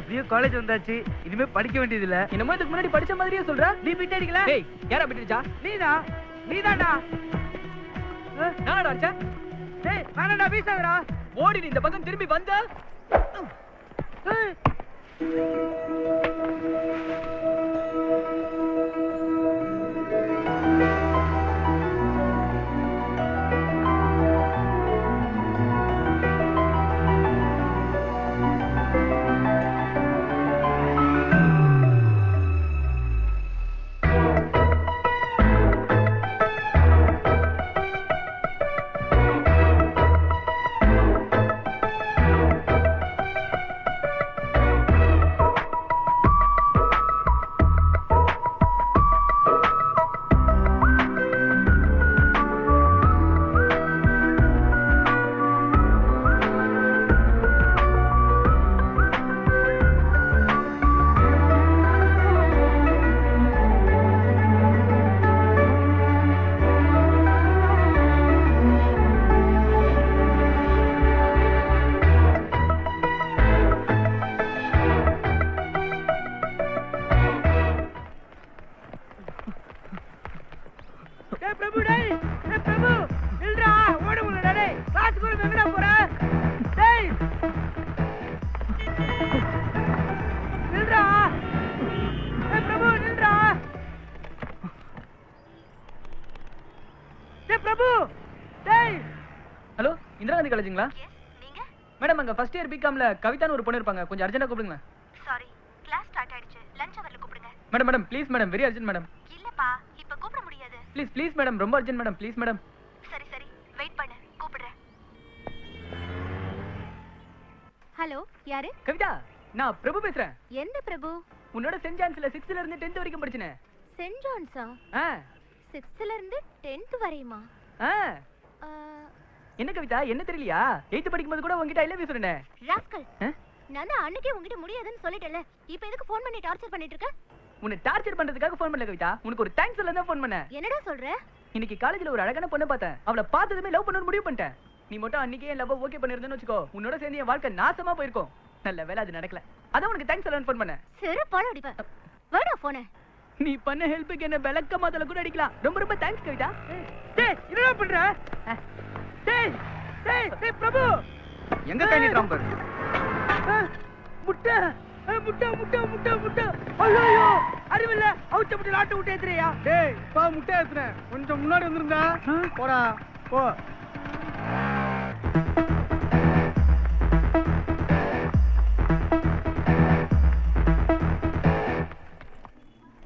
நீ காலேஜ் வந்தாச்சு, இனிமே படிக்க வேண்டியது இல்ல. என்னமோ இதுக்கு முன்னாடி படிச்ச மாதிரியே சொல்ற. நீ பிட் அடிக்கல? டேய், யாரா பிட்டுச்சா? நீதான்டா. நானடா அடிச்ச? டேய், நானடா வீசாதடா. ஓடி நீ இந்த பக்கம் திரும்பி வந்த. ஏய். ஹலோ, இந்திரா காந்தி காலேஜுங்களா? மேடம், அங்க ஃபர்ஸ்ட் இயர் பிகாம்ல கவிதான்னு ஒரு பொண்ணு இருப்பாங்க, கொஞ்சம் அர்ஜென்ட்டா கூப்பிடுங்க. சாரி, கிளாஸ் ஸ்டார்ட் ஆயிடுச்சு. லஞ்ச் அவர்ல கூப்பிடுங்க. Madam please madam, very urgent madam. இல்லப்பா, இப்ப கூப்பிட முடியாது. ப்ளீஸ் மேடம், ரொம்ப அர்ஜென்ட் மேடம், ப்ளீஸ் மேடம். சரி, வெயிட் பண்ணு, கூப்பிடுறேன். ஹலோ, யாரு? கவிதா, நான் பிரபு பேசுறேன். எந்த பிரபு? உன்னோட சென்ட் ஜான்ஸ்ல 6th ல இருந்து 10th வரைக்கும் படிச்சனே. சென்ட் ஜான்ஸா? 6th ல இருந்து 10th வரையுமா? என்ன கவிதா, என்ன தெரியலையா? 8th படிக்கும்போது கூட உன்கிட்ட ஐ லவ் யூ சொன்னேனே. ராஸ்கல், நான் தான் அன்னைக்கே உன்கிட்ட முடியாதுன்னு சொல்லிட்டேன்ல. இப்போ எதுக்கு ஃபோன் பண்ணி டார்ச்சர் பண்ணிட்டு இருக்க? உன்னை டார்ச்சர் பண்றதுக்காக ஃபோன் பண்ணல கவிதா, உனக்கு ஒரு தேங்க்ஸ் சொல்ல தான் ஃபோன் பண்ணேன். என்னடா சொல்ற? இன்னைக்கு காலேஜ்ல ஒரு அழகான பொண்ணை பார்த்தேன். அவளை பார்த்ததுமே லவ் பண்ணணும்னு முடிவு பண்ணிட்டேன். நீ மட்டும் அன்னைக்கே லவ் ஓகே பண்ணிருந்தேன்னு வெச்சுக்கோ, உன்னோட சேர்ந்து என் வாழ்க்கை நாசமா போயிருக்கும். நல்ல வேளை அது நடக்கல. அதான் உனக்கு தேங்க்ஸ் சொல்லணும்னு ஃபோன் பண்ணேன். சரி, போன் அடிப்ப. வேடா போனே. நீ பண்ண ஹெல்ப்புக்கு என்ன விளக்க மாதல கூட அடிக்கலாம். ரொம்ப தேங்க்ஸ் கவிதா. டேய், என்னடா பண்ற? டேய் பிரபு, எங்க தேடிறான் பாரு. முட்டை. ஐயோ, அறிவில்ல. அவுச்ச முட்டை லாட்ட விட்டு ஏத்துறியா? டேய், பா முட்டை ஏத்துறேன். கொஞ்சம் முன்னாடி வந்திருந்தா போடா போ.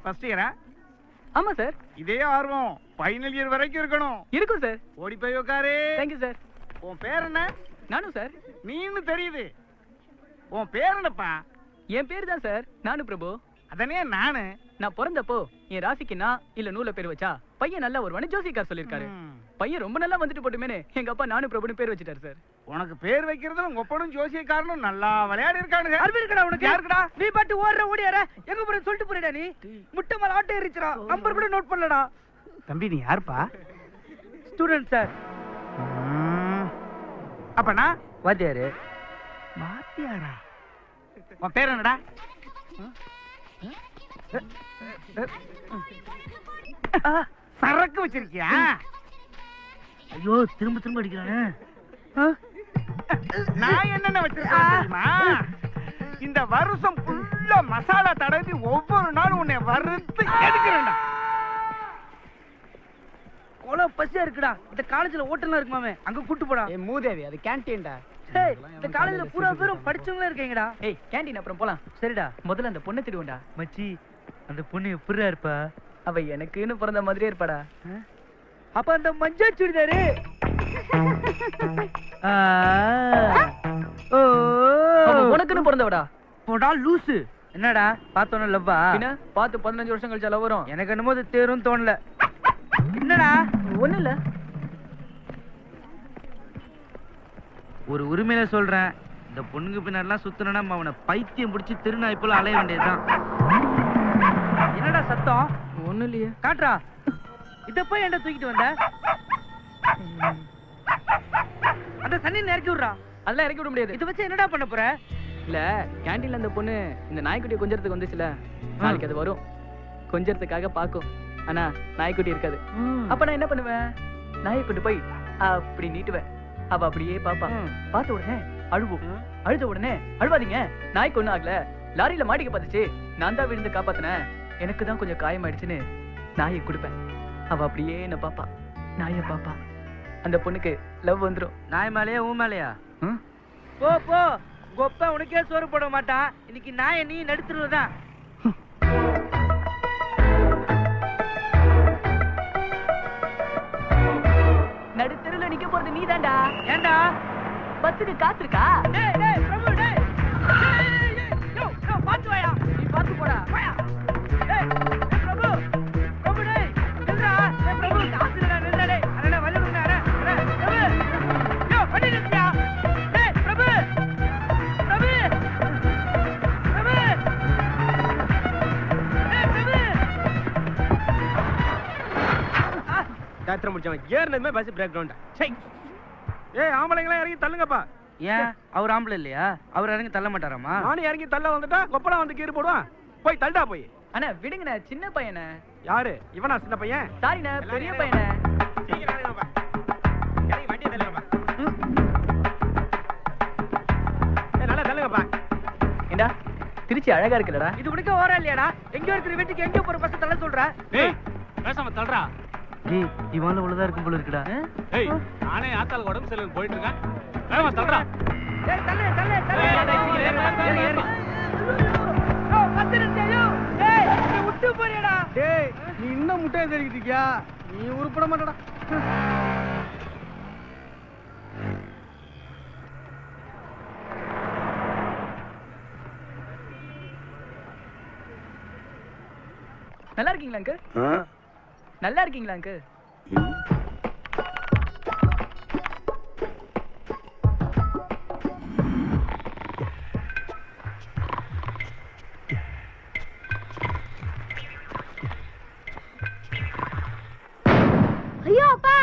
ஃபர்ஸ்ட் இயரா? ஆமா சார். இதே ஆர்வம் ஃபைனல் இயர் வரைக்கும் இருக்கணும். இருக்கும் சார். ஓடி போய் உட்காரு. Thank you sir. உன் பேர் என்ன? நானும் சார். நீன்னு தெரியுது. உன் பேர் என்னப்பா? என் பேர் தான் சார், நானு பிரபு. அதனே நானு. நான் பிறந்தப்போ என் ராசிக்கு நான் இல்ல நூல பேர் வச்சா பையன் நல்லா வருவானு ஜோசிக்கார் சொல்லிருக்காரு. பையன் ரொம்ப நல்லா வந்துட்டு போட்டுமேனே எங்க அப்பா நானு பிரபுன்னு பேர் வச்சிட்டாரு சார். உனக்கு பேர் வைக்கிறது உங்க ஒப்பனும் ஜோசியக்காரனும் நல்லா விளையாடி இருக்கானுங்க. அறிவு இருக்கடா உனக்கு? யாருக்கடா? நீ பாட்டு ஓடியார எங்க போற சொல்லிட்டு போறடா நீ. முட்டை மேல ஆட்டை எரிச்சறா. நம்பர் கூட நோட் பண்ணலடா. தம்பி, நீ யாருப்பா? Student sir. அப்பனா வாத்தியாரு. வாத்தியாரா? உன் பேர் என்னடா? சரக்கு வச்சிருக்கியா? ஐயோ, திரும்ப அடிக்கிறானே. நான் என்னென்ன வச்சிருக்கேன் தெரியுமா? இந்த வருஷம் ஃபுல்லா மசாலா தடவி ஒவ்வொரு நாளும் உன்னை வறுத்து எடுக்கிறேன்டா. கொலை பசியா இருக்குடா. இந்த காலேஜ்ல ஹோட்டல்லாம் இருக்குமாமே, அங்க கூட்டு போடா. ஏய் மூதேவி, அது கேண்டீன்டா. டேய், இந்த காலேஜ்ல பூரா பேரும் படிச்சவங்களே இருக்கீங்கடா. ஏய் கேண்டீன் அப்புறம் போலாம். சரிடா. முதல்ல அந்த பொண்ணை திடுவோம்டா. மச்சி, அந்த பொண்ணு எப்படிடா இருப்பா? அவ எனக்குன்னு பிறந்த மாதிரியே இருப்பாடா. அப்ப அந்த மஞ்சள் சுடிதாரு. உனக்குன்னு பிறந்தவடா. போடா லூசு. என்னடா பார்த்தோன்னு லவ்வா? என்ன பார்த்து 15 வருஷம் கழிச்சா லவ் வரும்? எனக்கு என்னமோ அது தேரும் தோணல. என்னடா? ஒண்ணு இல்ல. ஒரு உரிமையில சொல்றேன், இந்த பொண்ணுங்க பின்னாடிலாம் சுத்தனா அவனை பைத்தியம் பிடிச்சி திருநாய் போல அலைய வேண்டியதுதான். என்னடா சத்தம்? ஒண்ணு இல்லையே. காட்டுறா. இத போய் என்ன தூக்கிட்டு வந்த? அந்த தண்ணி இறக்கி விடுறா. அதெல்லாம் இறக்கி விட முடியாது. இதை வச்சு என்னடா பண்ண போற? இல்ல கேண்டீன்ல அந்த பொண்ணு இந்த நாய்க்குட்டியை கொஞ்சறதுக்கு வந்துச்சுல, நாளைக்கு அது வரும். கொஞ்சறதுக்காக பாக்கும். ஆனா நாய்க்குட்டி இருக்காது. அப்ப நான் என்ன பண்ணுவேன்? நாய்க்குட்டி போய் அப்படி நீட்டுவேன். அவ அப்படியே பாப்பா. பார்த்த உடனே அழுவும். அழுத உடனே அழுவாதீங்க, நாய்க்கு ஒண்ணும் ஆகல, லாரியில மாட்டிக்க பார்த்துச்சு, நான் தான் விழுந்து காப்பாத்தினேன், எனக்கு தான் கொஞ்சம் காயமாயிடுச்சுன்னு நாயை கொடுப்பேன். அவ அப்படியே என்ன பாப்பா, நாயை பாப்பா. அந்த பொண்ணுக்கு லவ் வந்துரும். நாய் மேலையா ஊ மேலையா? போ போ, கொப்ப உனக்கே சோறு போட மாட்டான். இன்னைக்கு நாயை நீ நடுத்துருவதான். நடுத்தருல நிக்க போறது நீதான்டா. ஏண்டா பஸ்ஸுக்கு காசு இருக்கா? டேய் டேய் பிரபு டேய். யோ யோ பாத்து வாயா. நீ பாத்து போடா. வாயா. டேய் பிரபு. பிரபு டேய். நில்றா. டேய் பிரபு காசு இல்லடா நில்றா டேய். அடடா வழி விடுங்க அட. பிரபு. யோ வண்டி நிறுத்தியா. டேய் பிரபு. பிரபு. பிரபு. டேய் பிரபு. டாக்டர் முடிச்சவன் ஏர்னதுமே பஸ் பிரேக் டவுன். சை. ஏய் ஆம்பளைங்களா இறங்கி தள்ளுங்கப்பா. ஏன் அவர் ஆம்பளை இல்லையா? அவர் இறங்கி தள்ள மாட்டாராமா? நானும் இறங்கி தள்ள வந்துட்டா கொப்பளம் வந்து கீறு போடுவான். போய் தள்ளுடா போய். அண்ணா விடுங்கண்ணே, சின்ன பையனே. யாரு இவனா சின்ன பையன்? சாரிண்ணே, பெரிய பையனே. சீக்கிரம் இறங்குங்கப்பா. இறங்கி வண்டியை தள்ளுங்கப்பா. ஏய் நல்லா தள்ளுங்கப்பா. ஏண்டா திருச்சி அழகா இருக்குல்லடா. இது உனக்கு ஓரா இல்லையாடா? எங்க இருக்கிற வீட்டுக்கு எங்க போற பஸ் தள்ள சொல்ற? டேய் பேசாம தள்ளுடா. டேய் இவால உள்ளதா இருக்கும் போல இருக்குடா. டேய் நானே ஆத்தாளுக்கு உடம்பு சரியில்லைன்னு போயிட்டு இருக்கேன். பேசாம தள்ளுடா. டேய் தள்ளு தள்ளு தள்ளு. ஏறு, ஏறு. யோ பஸ் நிறுத்தியா? டேய் நீ விட்டு போறியடா. டேய் நீ இன்னும் முட்டையை தெரிக்கிட்டு இருக்கியா? நீ உருப்பட மாட்டடா. நல்லா இருக்கீங்களா அங்கு? நல்லா இருக்கீங்களா அங்கு? ஐயோ அப்பா,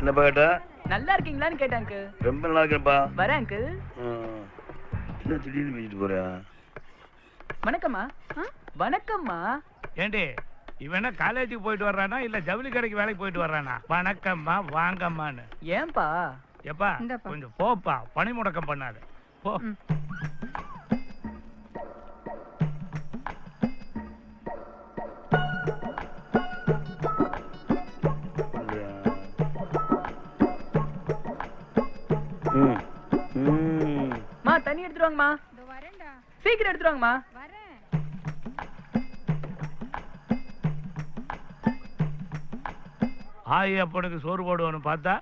என்னப்பா கேட்டா? நல்லா இருக்கீங்களான்னு கேட்டேன் அங்கு. ரொம்ப நல்லா இருக்கேன்ப்பா. வரேன் அங்கு. என்ன திடீர்னு பேசிட்டு போறியா? வணக்கம்மா. வணக்கம்மா. ஏண்டி இவன் என்ன காலேஜுக்கு போயிட்டு வர்றானா இல்ல ஜவுளி கடைக்கு வேலைக்கு போயிட்டு வர்றானா? வணக்கம்மா வாங்கம்மான்னு. ஏன்பா? எப்பா கொஞ்சம் போப்பா, பணி முடக்கம் பண்ணாது போ. மா தண்ணி எடுத்துட்டு வாங்கம்மா. சீக்கிரம் எடுத்துட்டு வாங்கம்மா. ஆயி அப்பனுக்கு சோறு போடுவான்னு பார்த்தா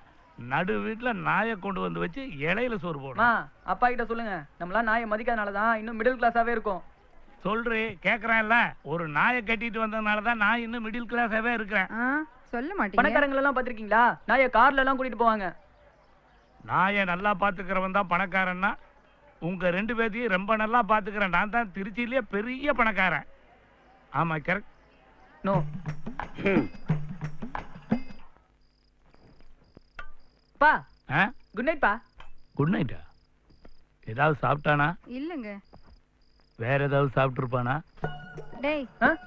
நடு வீட்டுல நாயை கொண்டு வந்து வச்சு இலையில சோறு மா போடணும். அப்பா கிட்ட சொல்லுங்க, நம்மளாம் நாயை மதிக்காதனாலதான் இன்னும் மிடில் கிளாஸாவே இருக்கும். சொல்றே கேக்குறான்ல, ஒரு நாயை கட்டிட்டு வந்ததுனாலதான் நான் இன்னும் மிடில் கிளாஸாவே இருக்கிறேன். சொல்ல மாட்டீங்க. பணக்காரங்க எல்லாம் பாத்திருக்கீங்களா? நாயை கார்ல எல்லாம் கூட்டிட்டு போவாங்க. நாயை நல்லா பாத்துக்கிறவன் தான் பணக்காரன்னா, உங்க ரெண்டு பேர்த்தையும் ரொம்ப நல்லா பாத்துக்கிறேன் நான் தான் திருச்சியிலேயே பெரிய பணக்காரன். ஆமா கரெக்ட். நோ. பா குட் நைட் பா. குட் நைட்டா? ஏதாவது சாப்பிட்டானா? இல்லங்க. வேற ஏதாவது சாப்பிட்டு இருப்பானா? டேய்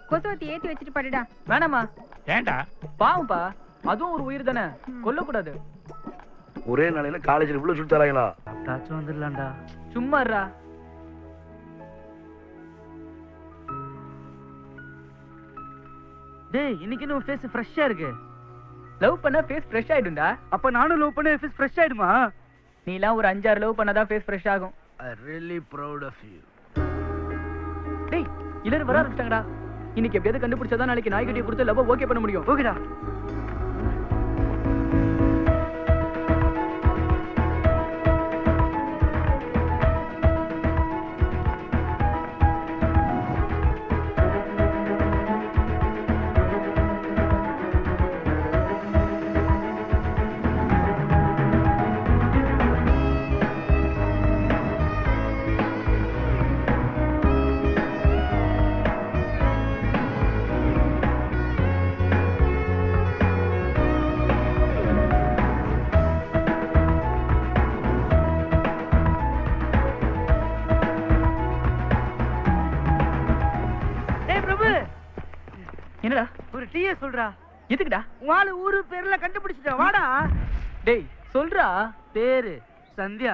கொசுவத்தி ஏத்தி வச்சுட்டு படுடா. வேணாமா. ஏண்டா? பாவம்பா, அதுவும் ஒரு உயிர் தானே, கொல்லக்கூடாது. ஒரே நாளையில காலேஜ்ல இவ்வளவு சுட்டு தராங்களா? தாச்சும் வந்துடலாம்டா. சும்மா இருடா. டேய் இன்னைக்கு உன் ஃபேஸ் ஃப்ரெஷ்ஷா இருக்கு. லவ் பண்ணா ஃபேஸ் ஃப்ரெஷ் ஆயிடும்டா. அப்ப நானும் லவ் பண்ண ஃபேஸ் ஃப்ரெஷ் ஆயிடுமா? நீ எல்லாம் ஒரு 5-6 லவ் பண்ணாதான் ஃபேஸ் ஃப்ரெஷ் ஆகும். I really proud of you. டேய் எல்லாரும் வர ஆரம்பிச்சிட்டாங்கடா. இன்னைக்கு எப்படியாவது கண்டுபிடிச்சாதான் நாளைக்கு நாய்க்குட்டியை கொடுத்து லவ் ஓகே பண்ண முடியும். ஓகேடா. டீயே சொல்றா. எதுக்குடா? உன் ஆளு ஊரு பேர்ல கண்டுபிடிச்சிட்ட, வாடா. டேய் சொல்றா. பேரு சந்தியா.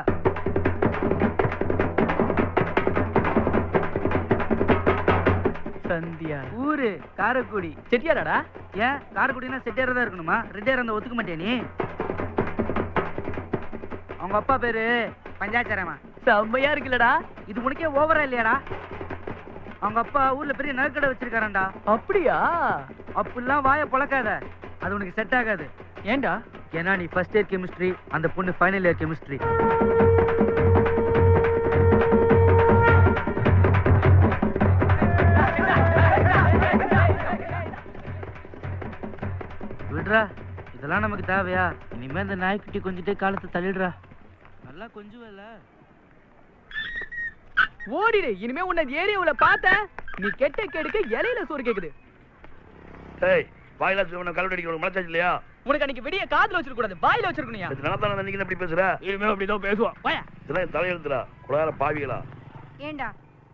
சந்தியா. ஊரு காரைக்குடி. செட்டியாராடா? ஏன் காரைக்குடினா செட்டியாரா தான் இருக்கணுமா? ரெட்டியாரா இருந்தா ஒத்துக்க மாட்டியா நீ? அவங்க அப்பா பேரு பஞ்சாச்சாரமா. செம்மையா இருக்குல்லடா. இது உனக்கே ஓவரா இல்லையாடா? அவங்க அப்பா ஊர்ல பெரிய நகைக்கடை வச்சிருக்காராண்டா. அப்படியா? அப்படிலாம் வாயை பொளக்காத, அது உனக்கு செட் ஆகாது. ஏன்டா? ஏன்னா நீ ஃபர்ஸ்ட் இயர் கெமிஸ்ட்ரி, அந்த பொண்ணு ஃபைனல் இயர் கெமிஸ்ட்ரி. விடுறா, இதெல்லாம் நமக்கு தேவையா? இனிமே இந்த நாய்க்குட்டி கொஞ்சிட்டே காலத்தை தள்ளிடுறா. நல்லா கொஞ்சுவல. ஓடிடு. இனிமே உன்னை ஏரியாவுல பார்த்தேன் நீ கெட்ட கேடுக்கு இலையில சோறு கேக்குது. ஏய் வாயிலா சொல்லுவன கல்வெடி அடிக்க மனசாச்சு இல்லையா? உனக்கு அன்னைக்கு வெடிய காதுல வச்சிருக்க கூடாது, வாயில வச்சிருக்கணும்யா. இது நான் அன்னைக்கு எப்படி பேசுற? இனிமே அப்படிதான் பேசுவான். வாயா. இதெல்லாம் தலையெழுத்துடா குடார பாவிகளா. ஏண்டா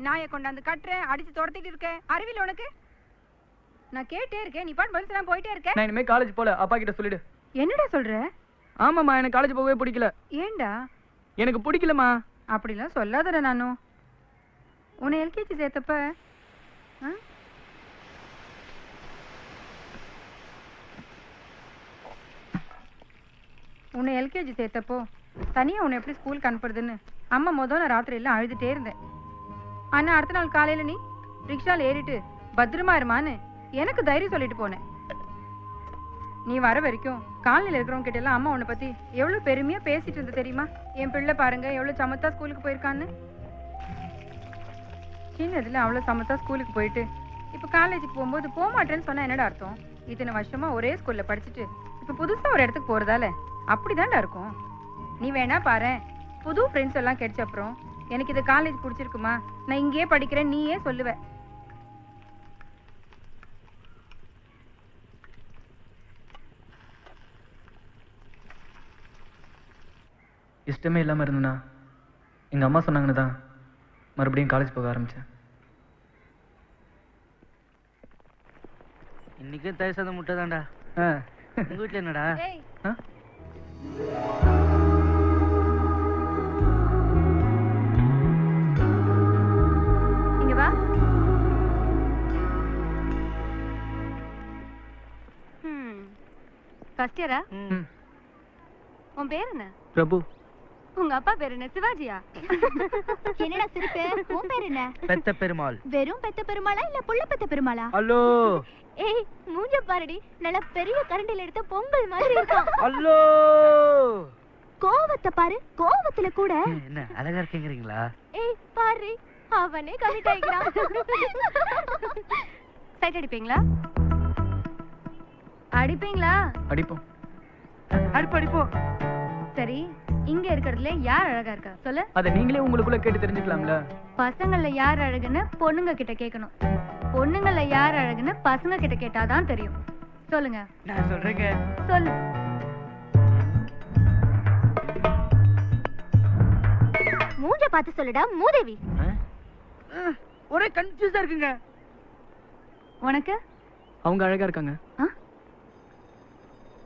நாயை கொண்டாந்து கட்டுறேன், அடிச்சு துரத்திட்டு இருக்க, அறிவில்லை உனக்கு? நான் கேட்டே இருக்கேன், நீ பாட்டு பதில் சொல்லாம போயிட்டே இருக்க. நான் இனிமே காலேஜ் போல, அப்பா கிட்ட சொல்லிடு. என்னடா சொல்ற? ஆமாம்மா, எனக்கு காலேஜ் போகவே பிடிக்கல. ஏண்டா? எனக்கு பிடிக்கலமா. அப்படிலாம் சொல்லாதடா. நானும் உன்னை எல்கேஜி சேர்த்தப்ப உன்னை எல்கேஜி சேர்த்தப்போ தனியா உன்னை எப்படி ஸ்கூலுக்கு அனுப்புறதுன்னு அம்மா முதல்ல ராத்திரி எல்லாம் அழுதுட்டே இருந்தேன். ஆனா அடுத்த நாள் காலையில நீ ரிக்ஷால ஏறிட்டு பத்திரமா இருமான்னு எனக்கு தைரியம் சொல்லிட்டு போனேன். நீ வர வரைக்கும் காலனில இருக்கிறவங்க கிட்ட எல்லாம் அம்மா உன்னை பத்தி எவ்வளவு பெருமையா பேசிட்டு இருந்த தெரியுமா? என் பிள்ளை பாருங்க எவ்வளவு சமத்தா ஸ்கூலுக்கு போயிருக்கான்னு. சின்னதுல அவ்வளவு சமத்தா ஸ்கூலுக்கு போயிட்டு இப்ப காலேஜுக்கு போகும்போது போக மாட்டேன்னு சொன்னா என்னடா அர்த்தம்? இத்தனை வருஷமா ஒரே ஸ்கூல்ல படிச்சுட்டு இப்ப புதுசா ஒரு இடத்துக்கு போறதால அப்படிதான்டா இருக்கும். நீ வேணா பாரு, புது ஃப்ரெண்ட்ஸ் எல்லாம் கிடைச்ச அப்புறம் எனக்கு இது காலேஜ் பிடிச்சிருக்குமா, நான் இங்கேயே படிக்கிறேன் நீயே சொல்லுவ. இஷ்டமே இல்லாம இருந்தனா எங்க அம்மா சொன்னாங்கன்னு தான் மறுபடியும் காலேஜ் போக ஆரம்பிச்சேன். இன்னைக்கும் தயிர் சாதம் முட்டை தான்டா. உங்க வீட்டுல என்னடா? இங்க வா. ஃபர்ஸ்ட் இயரா? உன் பேர் என்ன? பிரபு. உங்க அப்பா பேர் என்ன? சிவாஜியா? என்னடா சிரிப்பு? உன் பேர் என்ன? பெத்த பெருமாள். வெறும் பெத்த பெருமாளா இல்ல புள்ள பெத்த பெருமாளா? ஹலோ. ஏய் மூஞ்ச பாருடி, நல்ல பெரிய கரண்டில எடுத்த பொங்கல் மாதிரி இருக்கான். ஹலோ. கோவத்தை பாரு, கோவத்துல கூட. என்ன அழகா இருக்கீங்களா? ஏய் பாரு, அவனே கமிட் ஆயிக்கிறான். சைட் அடிப்பீங்களா? அடிப்பீங்களா? அடிப்போம். அடிப்போம். சரி, இங்க இருக்கிறதுல யார் அழகா இருக்கா சொல்லு. அதை நீங்களே உங்களுக்குள்ள கேட்டு தெரிஞ்சுக்கலாம்ல. பசங்கள்ல யார் அழகுன்னு பொண்ணுங்க கிட்ட கேட்கணும், பொண்ணுங்கள்ல யார் அழகுன்னு பசங்க கிட்ட கேட்டாதான் தெரியும். சொல்லுங்க. நான் சொல்றேங்க. சொல்லு. மூஞ்ச பார்த்து சொல்லுடா மூதேவி. ஒரே கன்ஃபியூஸா இருக்குங்க. உனக்கு? அவங்க அழகா இருக்காங்க.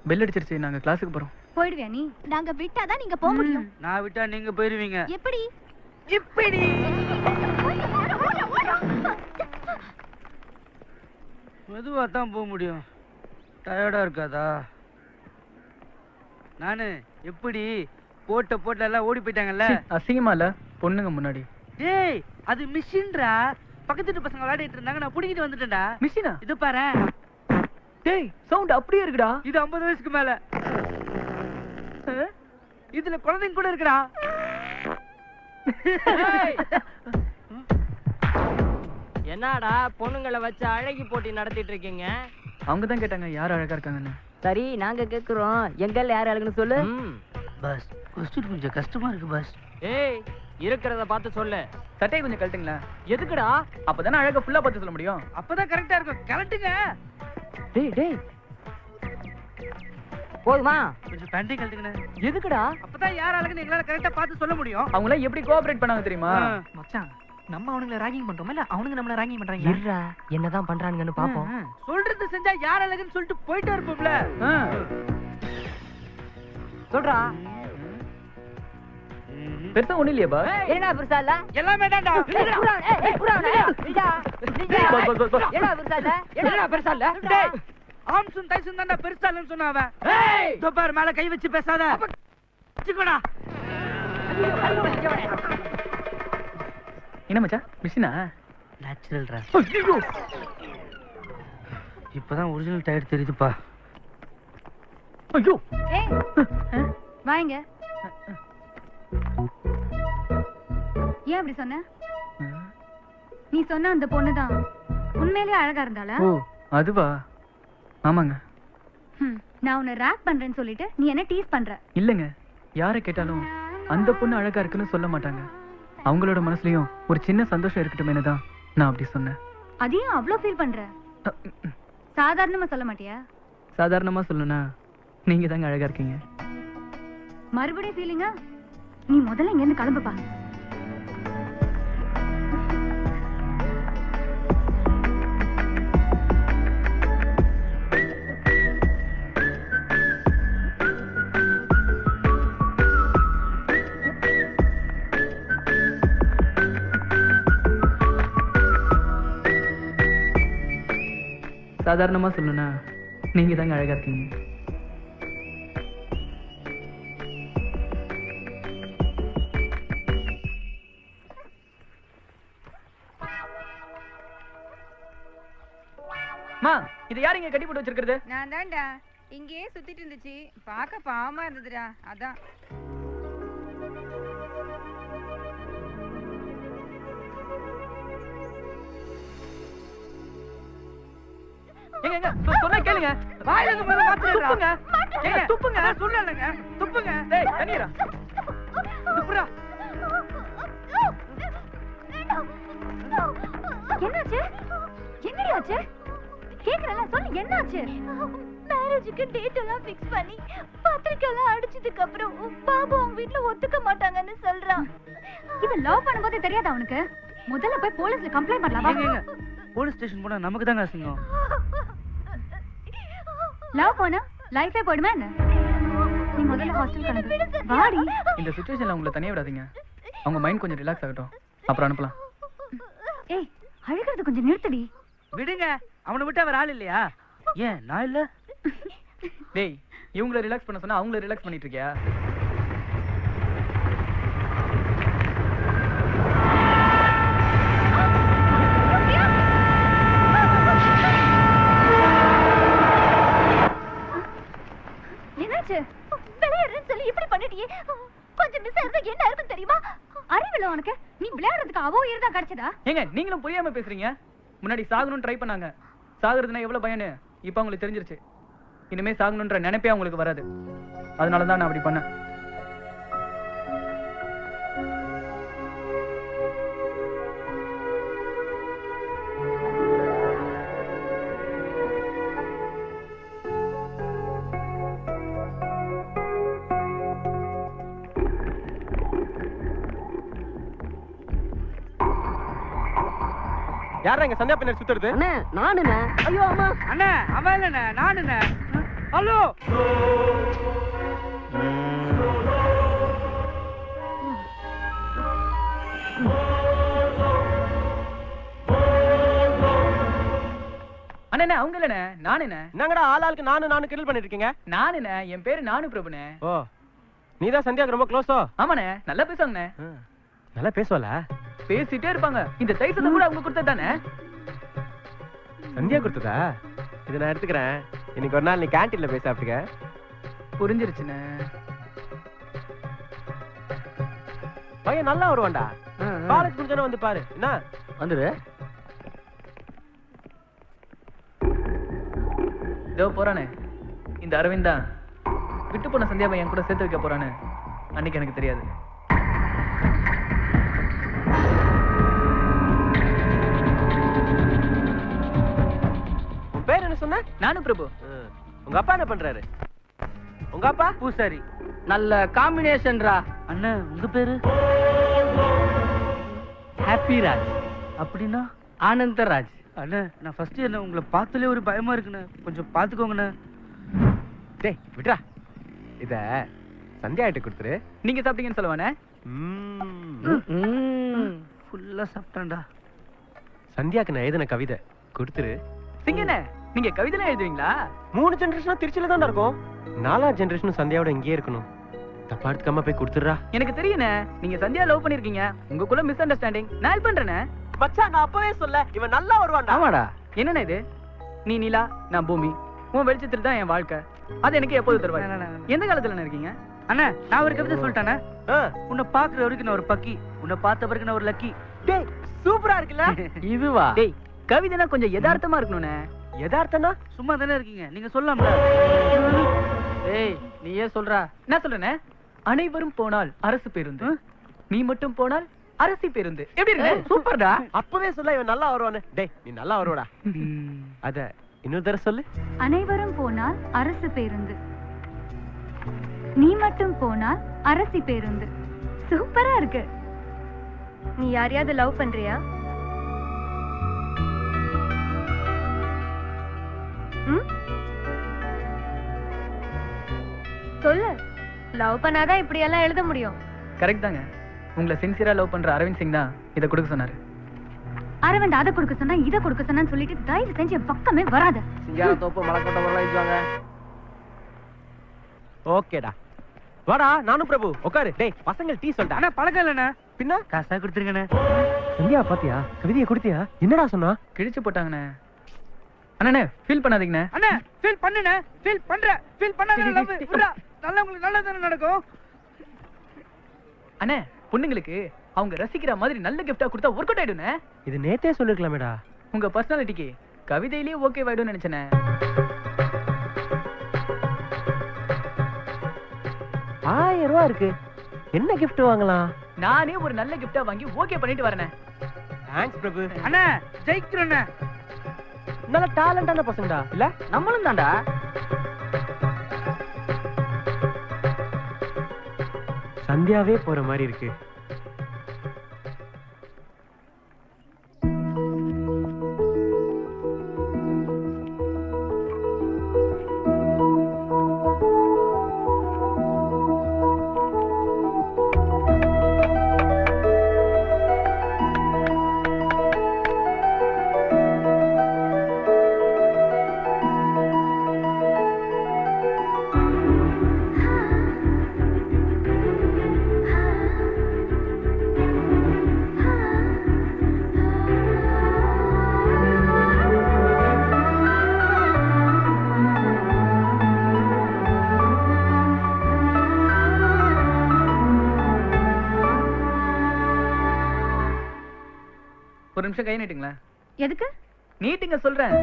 பெல் அடிச்சிருச்சு, நாங்க கிளாஸுக்கு போறோம். போயிடுவியா நீ? நாங்க விட்டாதான் நீங்க போக முடியும். நான் விட்டா நீங்க போயிருவீங்க. எப்படி? இப்படி. மெதுவா தான் போக முடியும். டயர்டா இருக்காதா? நானு எப்படி போட்ட எல்லாம் ஓடி போயிட்டாங்கல்ல. அசிங்கமா இல்ல பொண்ணுங்க முன்னாடி? டேய் அது மிஷின்டா. பக்கத்து வீட்டு பசங்க விளையாடிட்டு இருந்தாங்க, நான் புடிங்கிட்டு வந்துட்டேன்டா. மிஷினா? இது பாரு. டேய் சவுண்ட் அப்படியே இருக்குடா. இது 50 வயசுக்கு மேல. இதுல குழந்தைங்க கூட இருக்குடா. என்னடா பொண்ணுங்களை வச்சு அழகி போட்டி நடத்திட்டு இருக்கீங்க? அவங்க தான் கேட்டாங்க யார் அழகா இருக்காங்கன்னு. சரி நாங்க கேக்குறோம், எங்கல்ல யார் அழகுன்னு சொல்லு. பஸ் கொஸ்டின் கொஞ்சம் கஷ்டமா இருக்கு பஸ். ஏய் இருக்கிறத பார்த்து சொல்லு. சட்டையை கொஞ்சம் கழட்டுங்களா? எதுக்குடா? அப்பதானே அழகா ஃபுல்லா பார்த்து சொல்ல முடியும். அப்பதான் கரெக்டா இருக்கும். கரெக்ட்டுங்க. டேய் டேய் போதுமா? கொஞ்சம் பேண்டே கழட்டுங்க. எதுக்குடா? அப்பதான் யார் அழகுன்னு எங்களால கரெக்டா பார்த்து சொல்ல முடியும். அவங்க எல்லாம் எப்படி கோஆபரேட் பண்ணாங்க தெரியுமா? ஆ. மச்சான் நம்ம அவனுங்களை ராகிங் பண்றோமா இல்ல அவனுங்க நம்மள ராகிங் பண்றாங்க? இருடா என்னதான் பண்றானுங்கன்னு பாப்போம். சொல்றது செஞ்சா யார் அழகுன்னு சொல்லிட்டு போயிட்டே இருப்போம்ல. சொல்றா. பெருசா ஒண்ணு இல்லையாப்பா? என்ன பெருசா இல்ல? எல்லாமே தான்டா. என்ன பெருசா இல்ல? என்ன பெருசா இல்ல? டேய், ஆம்சும் டைசும் தான்டா பெருசா இல்லைன்னு சொன்னா அவன். இதோ பாரு, மேல கை வச்சு பேசாத. வச்சுக்கோடா. என்ன மச்சான் மிஷினா? நேச்சுரல்ரா. இப்பதான் ஒரிஜினல் டயர் தெரியுதுப்பா. ஐயோ ஏய் வாங்க. ஏன் அப்படி சொன்ன? நீ சொன்ன அந்த பொண்ணுதான் உண்மையிலேயே அழகா இருந்தாளா? ஓ அதுவா? ஆமாங்க. நான் உன்னை ரேப் பண்றேன்னு சொல்லிட்டு நீ என்ன டீஸ் பண்ற? இல்லங்க, யாரை கேட்டாலும் அந்த பொண்ணு அழகா இருக்குன்னு சொல்ல மாட்டாங்க. அவங்களோட மனசுலயும் ஒரு சின்ன சந்தோஷம் இருக்கட்டுமேனு தான் நான் அப்படி சொன்னேன். அதையும் அவ்வளோ ஃபீல் பண்ற? சாதாரணமா சொல்ல மாட்டியா? சாதாரணமா சொல்லணும்னா நீங்க தாங்க அழகா இருக்கீங்க. மறுபடியும் ஃபீலிங்கா? நீ முதல்ல இங்க இருந்து கிளம்புப்பா. சாதாரணமா சொல்லணும்னா நீங்க தாங்க அழகா இருக்கீங்க. மா, இது யார் இங்க கட்டி போட்டு வச்சிருக்கிறது? நான் தான்டா. இங்கேயே சுத்திட்டு இருந்துச்சு, பார்க்க பாவமா இருந்ததுடா, அதான். ஏங்க சொன்னா கேளுங்க. வாயில இருந்து மேல மாத்திடுறா. துப்புங்க. ஏங்க துப்புங்க. அதான் சொல்லலங்க. துப்புங்க. டேய் தண்ணீரா. துப்புடா. என்னாச்சு? என்னடியாச்சு? கேக்குறல சொல்லு, என்னாச்சு? மேரேஜுக்கு டேட் எல்லாம் ஃபிக்ஸ் பண்ணி பத்திரிக்கை எல்லாம் அடிச்சதுக்கு அப்புறம் பாபு அவங்க வீட்ல ஒத்துக்க மாட்டாங்கன்னு சொல்றான். இவன் லவ் பண்ணும்போது தெரியாதா அவனுக்கு? முதல்ல போய் போலீஸ்ல கம்ப்ளைண்ட் பண்ணலாம். ஏங்க போலீஸ் ஸ்டேஷன் போனா நமக்கு தாங்க அசிங்கம். லவ் போனா லைஃபே போயிடுமா என்ன? நீ முதல்ல ஹாஸ்டல் கிளம்பு. வாடி. இந்த சிச்சுவேஷன்ல உங்களை தனியா விடாதீங்க. அவங்க மைண்ட் கொஞ்சம் ரிலாக்ஸ் ஆகட்டும், அப்புறம் அனுப்பலாம். ஏய் அழுகிறது கொஞ்சம் நிறுத்தடி. விடுங்க, அவனை விட்டு அவர் ஆள் இல்லையா? ஏன் நான் இல்ல? டேய் இவங்கள ரிலாக்ஸ் பண்ண சொன்னா அவங்கள ரிலாக்ஸ் பண்ணிட்டு இருக்கியா? என்னாச்சு? விளையாடுறேன்னு சொல்லி இப்படி பண்ணிட்டியே. கொஞ்சம் மிஸ் ஆயிருந்தா என்ன இருக்கும் தெரியுமா? அறிவில்லை உனக்கு? நீ விளையாடுறதுக்கு அவ உயிர் தான் கிடைச்சதா? ஏங்க நீங்களும் புரியாம பேசுறீங்க. முன்னாடி சாகணும்னு ட்ரை பண்ணாங்க. சாகுறதுனா எவ்வளவு பயனு இப்ப அவங்களுக்கு தெரிஞ்சிருச்சு. இனிமே சாகணும்ன்ற நினைப்பே அவங்களுக்கு வராது. அதனாலதான் நான் அப்படி பண்ணேன். யாரா இங்க சந்தியா பின்னாடி சுத்துறது? அண்ணே நானுண்ணே. ஐயோ அம்மா. அண்ணே அவன் இல்லண்ணே, நானுண்ணே. ஹலோ. அண்ணே அவங்க இல்லண்ணே, நானுண்ணே. என்னங்கடா ஆளாளுக்கு நானு கிண்டல் பண்ணிட்டு இருக்கீங்க? நானுண்ணே, என் பேரு நானு பிரபுண்ணே. ஓ நீதான் சந்தியாக்கு ரொம்ப க்ளோஸோ? ஆமாண்ணே, நல்லா பேசுவாங்கண்ணே. நல்லா பேசுவல? பேசிட்டே இருப்பாங்க. இந்த தைசத்தை கூட அவங்க கொடுத்ததானே? சந்தியா கொடுத்ததா? இது நான் எடுத்துக்கிறேன். இன்னைக்கு ஒரு நாள் நீ கேண்டீன்ல போய் சாப்பிட்டுக்க. புரிஞ்சிருச்சுண்ணே. பையன் நல்லா வருவான்டா. காலேஜ் முடிஞ்சோன்னு வந்து பாரு. என்ன வந்துரு. இதோ போறானே இந்த அரவிந்த் தான் விட்டு போன சந்தியாவை என் கூட சேர்த்து வைக்க போறானு அன்னைக்கு எனக்கு தெரியாது. உன் பேர் என்ன சொன்ன? நானு பிரபு. உங்க அப்பா என்ன பண்றாரு? உங்க அப்பா பூசாரி. நல்ல காம்பினேஷன்ரா. அண்ணா உங்க பேரு? ஹாப்பி ராஜ். அப்படின்னா ஆனந்தராஜ். அண்ணே நான் ஃபர்ஸ்ட் என்ன உங்களை பார்த்தாலே ஒரு பயமா இருக்குண்ணே, கொஞ்சம் பார்த்துக்கோங்கண்ணே. டேய் விட்றா, இத சந்தியா கிட்ட கொடுத்துரு. நீங்க சாப்பிட்டீங்கன்னு சொல்லுவானே. ஃபுல்லா சாப்பிட்டேன்டா. சந்தியாக்கு நான் எழுதின கவிதை கொடுத்துரு. சிங்கண்ணே, நீங்க கவிதைலாம் எழுதுவீங்களா? 3 ஜெனரேஷனா திருச்சியில தான் இருக்கும். 4ஆவது ஜெனரேஷன் சந்தியாவோட இங்கேயே இருக்கணும். தப்பா எடுத்துக்காம போய் கொடுத்துடுறா. எனக்கு தெரியுண்ணே, நீங்க சந்தியா லவ் பண்ணிருக்கீங்க. உங்களுக்குள்ள மிஸ் அண்டர்ஸ்டாண்டிங். நான் ஹெல்ப் பண்றேனே. மச்சான் நான் அப்பவே சொல்ல, இவன் நல்லா வருவான்டா. ஆமாடா. என்னண்ணே இது? நீ நிலா, நான் பூமி. உன் வெளிச்சத்தில் தான் என் வாழ்க்கை. அது எனக்கு எப்போது தருவாய்? எந்த காலத்துல இருக்கீங்க? அண்ணா நான் ஒரு கவிதை சொல்லிட்டானே. உன்னை பாக்குற வரைக்கும் நான் ஒரு பக்கி, உன்னை பார்த்த வரைக்கும் நான் ஒரு லக்கி. டேய் சூப்பரா இருக்குல்ல? இதுவா? டேய் கவிதைனா கொஞ்சம் யதார்த்தமா இருக்கணும்னே. யதார்த்தனா சும்மா தானே இருக்கீங்க, நீங்க சொல்லலாம்ல. டேய் நீயே சொல்றா. என்ன சொல்றேனே? அனைவரும் போனால் அரசு பேருந்து, நீ மட்டும் போனால் அரசி பேருந்து. எப்படி இருக்கு? சூப்பர்டா. அப்பவே சொல்ல இவன் நல்லா வருவானே. டேய் நீ நல்லா வருவடா. அத இன்னொரு தடவை சொல்லு. அனைவரும் போனால் அரசு பேருந்து, நீ மட்டும் போனால் அரசி பேருந்து. சூப்பரா இருக்கு. நீ யாரையாவது லவ் பண்றியா? சொல்லு. லவ் பண்ணாதான் இப்படி எல்லாம் எழுத முடியும். கரெக்ட் தாங்க. உங்களை சின்சியரா லவ் பண்ற அரவிந்த் சிங் தான் இத கொடுக்க சொன்னாரு. அரவிந்த் அதை கொடுக்க சொன்னா இதை கொடுக்க சொன்னான்னு சொல்லிட்டு தயவு செஞ்சு என் பக்கமே வராத. சிங்கார தோப்பு மலக்கோட்டை வரலாம் எழுதுவாங்க. ஓகேடா வாடா. நானும் பிரபு உட்காரு. டேய் பசங்க டீ சொல்லிட்டா. அண்ணா பழக்கம் இல்லண்ணே. பின்ன காசா கொடுத்துருங்கண்ணே. சந்தியா பாத்தியா? கவிதையை கொடுத்தியா? என்னடா சொன்னா? கிழிச்சு போட்டாங்கண்ணே. அண்ணே ஃபீல் பண்ணாதீங்கண்ணே. அண்ணா ஃபீல் பண்ணுண்ணே. ஃபீல் பண்ணாத லவ் விட்றா. நல்லவங்களுக்கு நல்லதானே நடக்கும். அண்ணே பொண்ணுங்களுக்கு அவங்க ரசிக்கிற மாதிரி நல்ல கிஃப்டா கொடுத்தா ஒர்க் அவுட் ஆயிடுனே. இது நேத்தே சொல்லிருக்கலாமேடா. உங்க பர்சனாலிட்டிக்கு கவிதையிலேயே ஓகே ஆயிடும்னு நினைச்சேனே. 1000 ரூபாய் இருக்கு. என்ன gift வாங்கலாம்? நானே ஒரு நல்ல கிஃப்டா வாங்கி ஓகே பண்ணிட்டு வரேனே. தேங்க்ஸ் பிரபு. அண்ணா ஜெயிக்கிறோண்ணே. நல்ல டாலண்டான பசங்கடா இல்ல? நம்மளும் தான்டா. சந்தியாவே போற மாதிரி இருக்கு. ஒரு நிமிஷம் கை நீட்டுங்களா? எதுக்கு? நீட்டுங்க சொல்றேன்.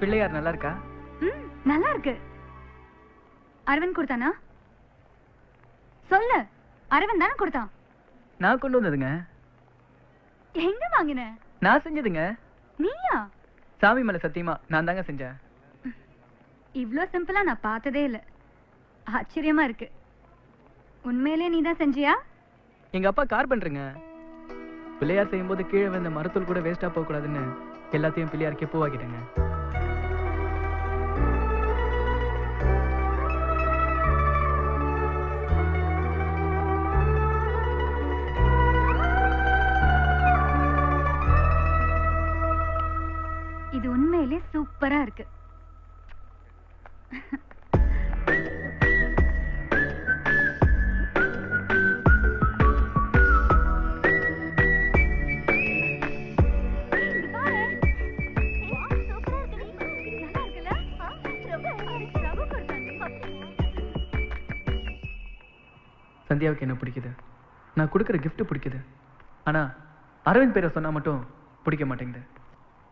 பிள்ளையார் நல்லா இருக்கா? நல்லா இருக்கு. அரவிந்த் கொடுத்தானா? சொல்லு. அரவிந்த் தானே கொடுத்தான். நான் கொண்டு வந்ததுங்க. எங்க வாங்கின? நான் செஞ்சதுங்க. நீயா? சாமி மேல சத்தியமா நான் தாங்க செஞ்சேன். இவ்ளோ சிம்பிளா நான் பார்த்ததே இல்ல. ஆச்சரியமா இருக்கு. உண்மையிலே நீ தான் செஞ்சியா? எங்க அப்பா கார்பெண்டருங்க. பிள்ளையார் செய்யும்போது கீழே வந்த மரத்தூள் கூட வேஸ்டா போக கூடாதுன்னு எல்லாத்தையும் பிள்ளையாருக்கே பூவாக்கிட்டேங்க. இது உண்மையிலே சூப்பரா இருக்கு. சந்தியாவுக்கு என்ன பிடிக்குது, நான் கொடுக்குற கிஃப்ட் பிடிக்குது. ஆனா அரவிந்த் பேரை சொன்னா மட்டும் பிடிக்க மாட்டேங்குது.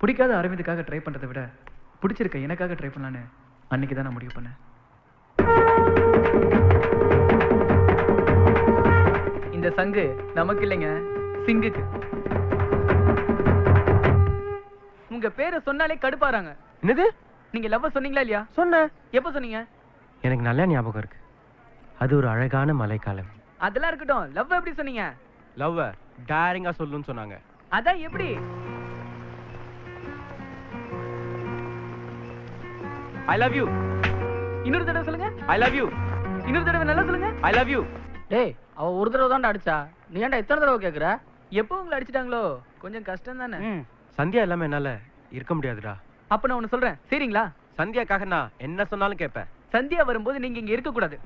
பிடிக்காத அரவிந்துக்காக ட்ரை பண்றதை விட பிடிச்சிருக்க எனக்காக ட்ரை பண்ணலான்னு அன்னைக்கு தான் நான் முடிவு பண்ணேன். இந்த சங்கு நமக்கு இல்லைங்க, சிங்குக்கு. உங்க பேரை சொன்னாலே கடுப்பாறாங்க. என்னது? நீங்க லவ் சொன்னீங்களா இல்லையா? சொன்னேன். எப்ப சொன்னீங்க? எனக்கு நல்ல ஞாபகம் இருக்கு. அது ஒரு அழகான மழைக்காலம். அதெல்லாம் இருக்கட்டும், லவ் எப்படி சொன்னீங்க? லவ் டைரிங்கா சொல்லுன்னு சொன்னாங்க. அதான் எப்படி? ஐ லவ் யூ. இன்னொரு தடவை சொல்லுங்க. ஐ லவ் யூ. இன்னொரு தடவை நல்லா சொல்லுங்க. ஐ லவ் யூ. டேய், அவ ஒரு தடவை தான்டா அடிச்சா, நீ ஏன்டா இத்தனை தடவை கேக்குற? எப்போ உங்களை அடிச்சிட்டாங்களோ கொஞ்சம் கஷ்டம் தானே. சந்தியா இல்லாம என்னால இருக்க முடியாதுடா. அப்ப நான் ஒண்ணு சொல்றேன், சரிங்களா? சந்தியாக்காக நான் என்ன சொன்னாலும் கேட்பேன். சந்தியா வரும்போது நீங்க இங்க இருக்க கூடாது.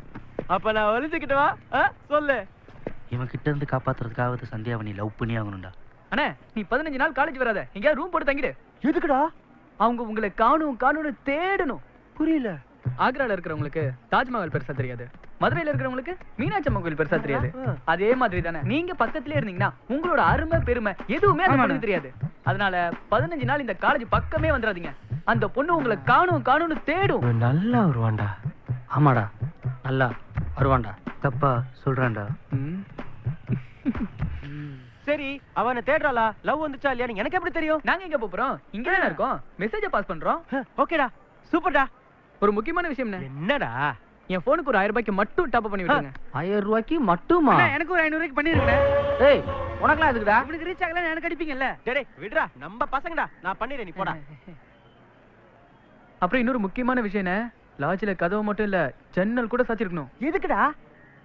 அப்ப நான் ஒளிஞ்சுக்கிட்டவா? சொல்லு. இவன் கிட்ட இருந்து காப்பாத்துறதுக்காவது சந்தியாவை நீ லவ் பண்ணி ஆகணும்டா. அண்ணே, நீ 15 நாள் காலேஜ் வராத, எங்கேயாவது ரூம் போட்டு தங்கிடு. எதுக்குடா? அவங்க உங்களை காணும்னு தேடணும். புரியல. ஆக்ரால இருக்கிறவங்களுக்கு தாஜ்மஹால் பெருசா தெரியாது, மதுரையில இருக்கிறவங்களுக்கு மீனாட்சி அம்மன் கோயில் பெருசா தெரியாது. அதே மாதிரி தானே நீங்க பக்கத்திலே இருந்தீங்கன்னா உங்களோட அருமை பெருமை எதுவுமே அந்த பொண்ணுக்கு தெரியாது. அதனால 15 நாள் இந்த காலேஜ் பக்கமே வந்துடாதீங்க. அந்த பொண்ணு உங்களை காணும்னு தேடும். நல்லா வருவான்டா. ஆமாடா, நல்லா வருவான்டா. தப்பா சொல்றான்டா. சரி, அவனை தேடுறாளா? லவ் வந்துச்சா இல்லையா எனக்கு எப்படி தெரியும்? நாங்க எங்க போறோம்? இங்க தானே இருக்கோம். மெசேஜ பாஸ் பண்றோம். ஓகேடா, சூப்பர்டா. ஒரு முக்கியமான விஷயம். என்னடா? என் போனுக்கு ஒரு 1000 ரூபாய்க்கு மட்டும் டாப் பண்ணி விட்டுருங்க. 1000 ரூபாய்க்கு மட்டுமா? எனக்கு ஒரு 500 ரூபாய்க்கு பண்ணிருக்கேன். ஏய், உனக்குலாம் எதுக்குடா? உங்களுக்கு ரீச் ஆகல எனக்கு அடிப்பீங்கல்ல. டேய் விடுடா, நம்ம பசங்கடா. நான் பண்ணிடுறேன், நீ போடா. அப்புறம் இன்னொரு முக்கியமான விஷயம், லாட்ஜ்ல கதவு மட்டும் இல்ல, ஜன்னல் கூட சாத்திருக்கணும். எதுக்குடா?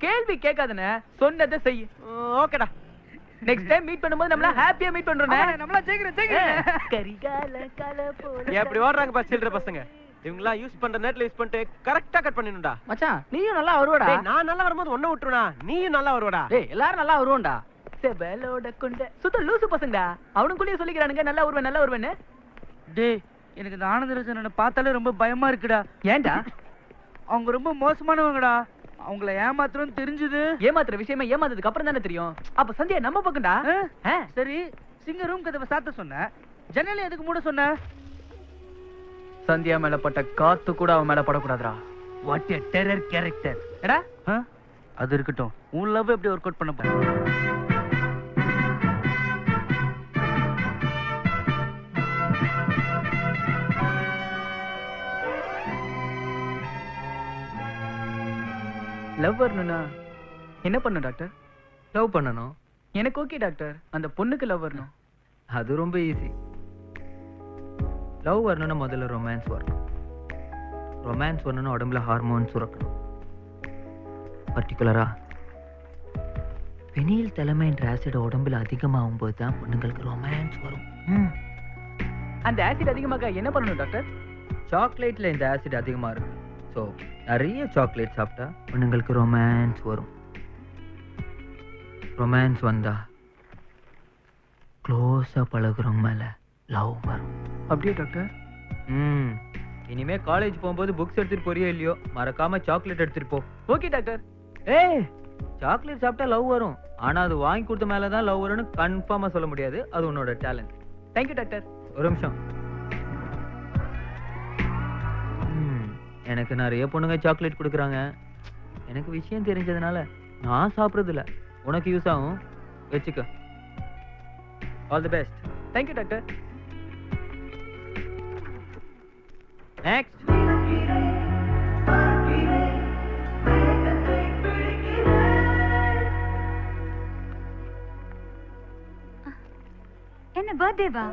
கேள்வி கேட்காதனே, சொன்னதை செய். ஓகேடா. நெக்ஸ்ட் டைம் மீட் பண்ணும்போது நம்மள ஹாப்பியா மீட் பண்றோம். நம்மள ஜெயிக்கிறோம். கரிகால கால போல எப்படி ஓடுறாங்க பா சில்ற பசங்க. இவங்கலாம் யூஸ் பண்ற நெட்ல யூஸ் பண்ணிட்டு கரெக்ட்டா கட் பண்ணிடணும்டா. மச்சான், நீயும் நல்லா வருவடா. டேய், நான் நல்லா வரும்போது ஒண்ண விட்டுறனா, நீயும் நல்லா வருவடா. டேய், எல்லாரும் நல்லா வருவோம்டா. செபலோட கொண்ட சுத்த லூசு பசங்கடா. அவனுக்குள்ளேயே சொல்லிக்கிறானுங்க நல்லா வருவேன்னு. டேய், எனக்கு இந்த ஆனந்தராஜனை பார்த்தாலே ரொம்ப பயமா இருக்குடா. ஏன்டா? அவங்க ரொம்ப மோசமானவங்கடா. அவங்கள ஏமாத்துறோம்னு தெரிஞ்சது. ஏமாத்துற விஷயமா ஏமாத்ததுக்கு அப்புறம் தானே தெரியும். அப்ப சந்தியா நம்ம பக்கம்டா. சரி, சிங்க ரூம் கதவை சாத்த சொன்ன, ஜன்னலை எதுக்கு மூட சொன்ன? சந்தியா மேல பட்ட காத்து கூட அவன் மேல படக்கூடாதுடா. What a terror character. எடா, அது இருக்கட்டும். உன் லவ் எப்படி ஒர்க் அவுட் பண்ண போற? லவ் வரணும்னா என்ன பண்ணும் டாக்டர்? லவ் பண்ணணும். எனக்கு ஓகே டாக்டர், அந்த பொண்ணுக்கு லவ் வரணும். அது ரொம்ப ஈஸி. லவ் வரணும்னா முதல்ல ரொமான்ஸ் வரணும். ரொமான்ஸ் வரணும்னா உடம்புல ஹார்மோன்ஸ் சுரக்கணும். பர்டிகுலரா பெனில் தலைமைன்ற ஆசிட் உடம்புல அதிகமாகும் போது தான் பொண்ணுங்களுக்கு ரொமான்ஸ் வரும். அந்த ஆசிட் அதிகமாக என்ன பண்ணணும் டாக்டர்? சாக்லேட்ல இந்த ஆசிட் அதிகமா இருக்கு. ஸோ நிறைய சாக்லேட் சாப்பிட்டா பொண்ணுங்களுக்கு ரொமான்ஸ் வரும். ரொமான்ஸ் வந்தா க்ளோஸா பழகுறவங்க மேல லவ் வரும். அப்படியே டாக்டர்? இனிமே காலேஜ் போகும்போது புக்ஸ் எடுத்துட்டு போறியோ இல்லையோ, மறக்காம சாக்லேட் எடுத்துட்டு போ. Okay doctor. ஏய், சாக்லேட் சாப்பிட்டா லவ் வரும். ஆனா அது வாங்கி கொடுத்த மேலதான் லவ் வரும்னு கன்ஃபார்மா சொல்ல முடியாது. அது உன்னோட டேலண்ட். Thank you doctor. ஒரு நிமிஷம். எனக்கு நிறைய பொண்ணுங்க சாக்லேட் கொடுக்குறாங்க. எனக்கு விஷயம் தெரிஞ்சதுனால நான் சாப்பிட்றது இல்ல. உனக்கு யூஸ் ஆகும், வச்சுக்க. All the best. Thank you doctor. Next. என்ன பர்த்டேவா?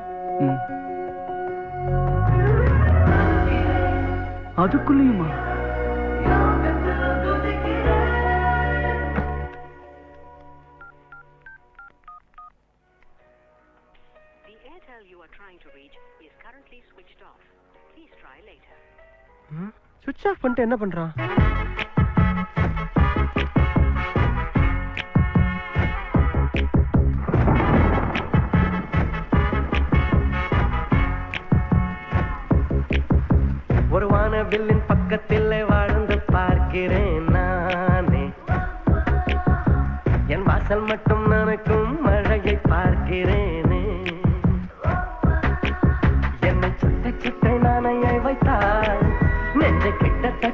அதுக்குள்ளேயுமா? சுவிட்ச் ஆஃப் பண்ணிட்டு என்ன பண்றான்? ஒரு வானவில்லின் பக்கத்தில் வாழ்ந்து பார்க்கிறேன் நானே. என் வாசல் மட்டும் நனக்கும் மழையை பார்க்கிறேனே.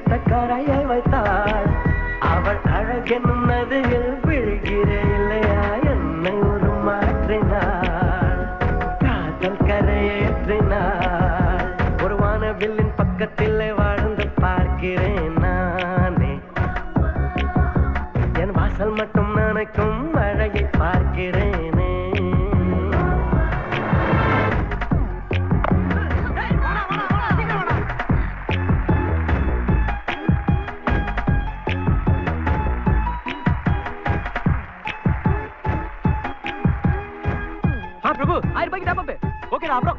கெட்ட கரையை வைத்தாள் அவள் அழகென்னும் நதியில் விழுகிறேன் இல்லையா என்னை ஒரு மாற்றினாள் காதல் கரையேற்றினாள் ஒரு வானவில்லின் பக்கத்திலே வாழ்ந்து பார்க்கிறேன் நானே என் வாசல் மட்டும் நினைக்கும் அழகை பார்க்கிறேனே பிரபு 1000 ரூபாய்க்கு டாப் அப். ஓகேடா அப்புறம்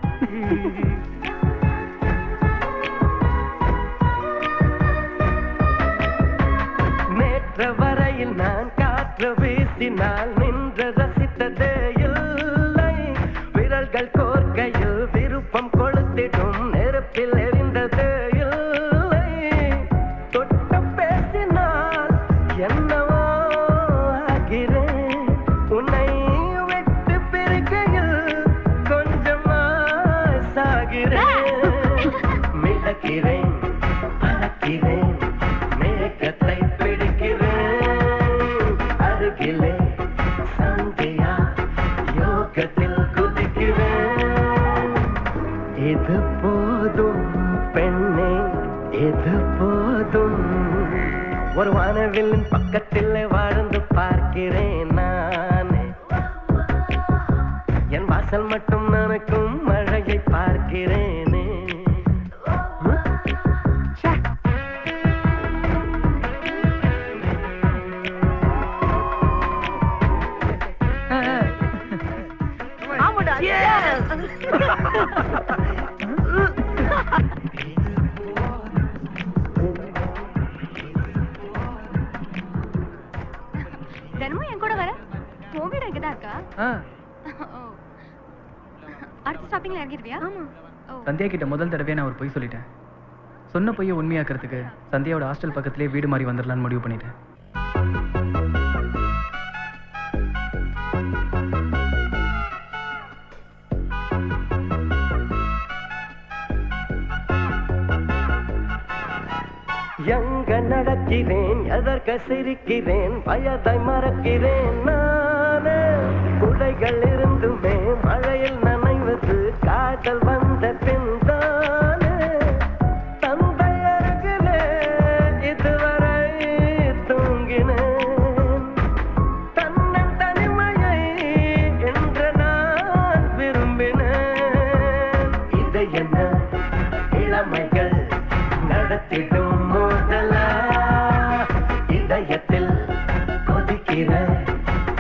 நேற்று வரையில் நான் காற்று வீசினால் நின்று ரசித்ததே இல்லை விரல்கள் கோர்க்கையில் விருப்பம் கொளுத்திடும் நெருப்பில் எரிந்ததே இல்லை தொட்டு பேசினால் என்னவோ ஆகிறேன் உன்னை விட்டு பிரிக்கையில் கொஞ்சமாய் சாகிறேன் மிதக்கிறேன் பறக்கிறேன் மேகத்தை பிடிக்கிறேன் அருகிலே சந்தியா யோகத்தில் குதிக்கிறேன் இது போதும் பெண்ணே இது போதும் ஒரு வானவில்லின் பக்கத்தில் வாழ்ந்து பார்க்கிறேன் நானே என் வாசல் மட்டும் நினைக்கும் அழகை பார்க்கிறேனே தினமும் என் கூட வர உன் வீடு இங்கதான் இருக்கா அடுத்த ஸ்டாப்பிங்ல இறங்கிடுவியா சந்தியா கிட்ட முதல் தடவையா நான் ஒரு பொய் சொல்லிட்டேன். சொன்ன பொய்யை உண்மையாக்குறதுக்கு சந்தியாவோட ஹாஸ்டல் பக்கத்திலே வீடு மாறி வந்துடலான்னு முடிவு பண்ணிட்டேன். எங்க நடக்கிறேன் எதற்கு சிரிக்கிறேன் வயதை மறக்கிறேன் நானே குடைகள் இருந்துமே மழையில் நனைவது காதல் வந்த பின் தானே தந்தை அருகிலே இதுவரை தூங்கினேன் தன்னன் தனிமையை என்று நான் விரும்பினேன் இதை என்ன இளமைகள் நடத்திடும் மோதலா இதயத்தில் கொதிக்கிற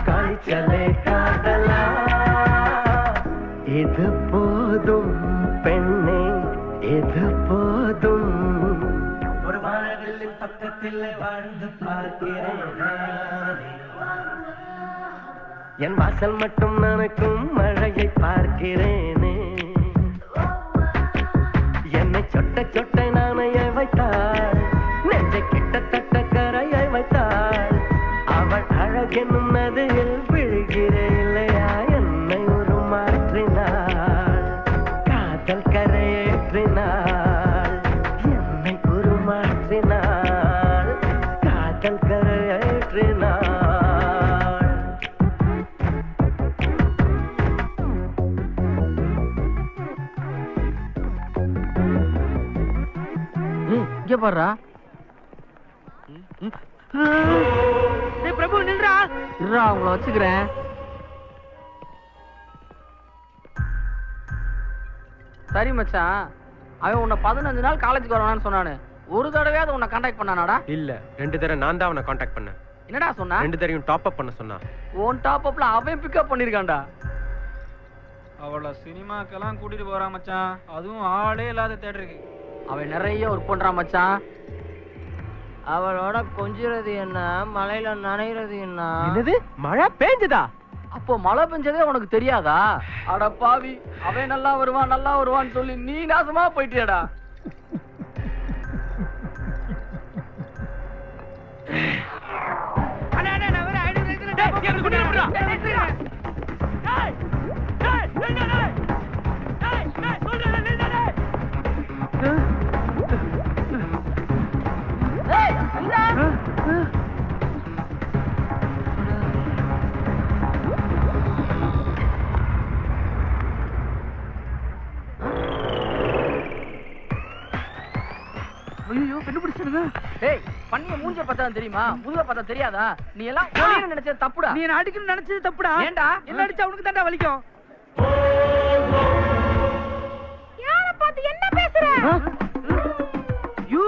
காய்ச்சலே காதலா இது போதும் பெண்ணே இது போதும் ஒரு வானவில்லின் பக்கத்தில் வாழ்ந்து பார்க்கிறேன் என் வாசல் மட்டும் நினைக்கும் அழகை பார்க்கிறேனே என்னை சொட்ட சொட்ட நாணையை வைத்தாள் நெஞ்சை கிட்டத்தட்ட கரையை வைத்தாள் அவள் அழகென்னும் நதியில் விழுகிறேன் இல்லையா என்னை ஒரு மாற்றினாள் காதல் கரையேற்றினாள் என்னை ஒரு மாற்றினாள் காதல் கரையேற்றினாள் இங்க பாருடா. பிரபு நில்றா. இருடா உங்களை வச்சுக்கிறேன். சரி மச்சான், அவன் உன்னை 15 நாள் காலேஜுக்கு வரணும்னு சொன்னானு. ஒரு தடவையாவது உன்னை கான்டாக்ட் பண்ணானாடா? இல்ல 2 தடவை நான் தான் அவனை கான்டாக்ட் பண்ணேன். என்னடா சொன்னா? 2 தடவையும் டாப் அப் பண்ண சொன்னா. உன் டாப் அப்ல அவன் பிக்கப் பண்ணிருக்கான்டா. அவளை சினிமாக்கெல்லாம் கூட்டிட்டு போறான் மச்சான், அதுவும் ஆளே இல்லாத தேட்டருக்கு. அவன் நிறைய ஒர்க் பண்றான் மச்சான். அவளோட கொஞ்சிறது என்ன, மலையில நனைகிறது என்ன? என்னது மழை பேஞ்சுதா? அப்போ மழை பெஞ்சதே உனக்கு தெரியாதா? அட பாவி, அவன் நல்லா வருவான்னு சொல்லி நீ நாசமா போயிட்டியாடா. பார்த்தா தெரியுமா? முதுக பார்த்தா தெரியாதா? நீ எல்லாம் ஒளின்னு நினைச்சது தப்புடா. நீ என்ன அடிக்கணும்னு நினைச்சது தப்புடா. ஏன்டா? என்ன அடிச்சா உனக்கு தான்டா வலிக்கும். யார பார்த்து என்ன பேசுற? யூ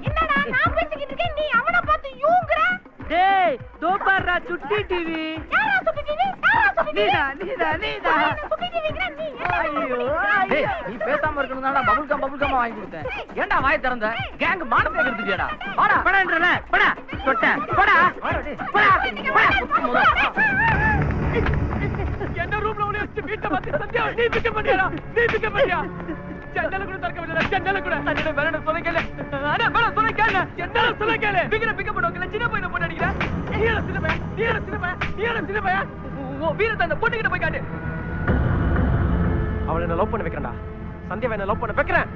என்னடா நான் பேசிக்கிட்டு இருக்கேன், நீ அவன பார்த்து யூங்கற? டேய் தோபாரா சுட்டி டிவி. யாரா சுட்டி டிவி? யாரா சுட்டி டிவி? நீதா சுட்டி டிவிங்கற நீ. ஐயோ டேய் நீ பேசாம இருக்கணும்னா பபுள் கம் வாங்கி கொடுத்தேன். ஏன்டா வாய் திறந்த? கேங் மானத்தை கெடுத்துட்டியாடா. வாடா படன்றல படா தொட்ட படா படா என்ன ரூம்ல உள்ள வச்சு வீட்டை வந்து சத்யா நீ பிக்க பண்ணியா? நீ பிக்க பண்ணியா? ஜன்னல கூட திறக்க முடியல. ஜன்னல கூட அண்ணே வேற சொல்ல கேளு. அண்ணே வேற சொல்ல கேளு. என்ன சொல்ல கேளு. பிக்க பண்ணுவல சின்ன பையனை போட்டு அடிக்குற. நீயல சின்ன பையன். ஓ வீரத்தை அந்த பொண்ணுகிட்ட போய் காட்டு. அவளை என்ன லவ் பண்ண வைக்கிறேன்டா. சந்தியாவை என்ன லவ் பண்ண வைக்கிறேன்.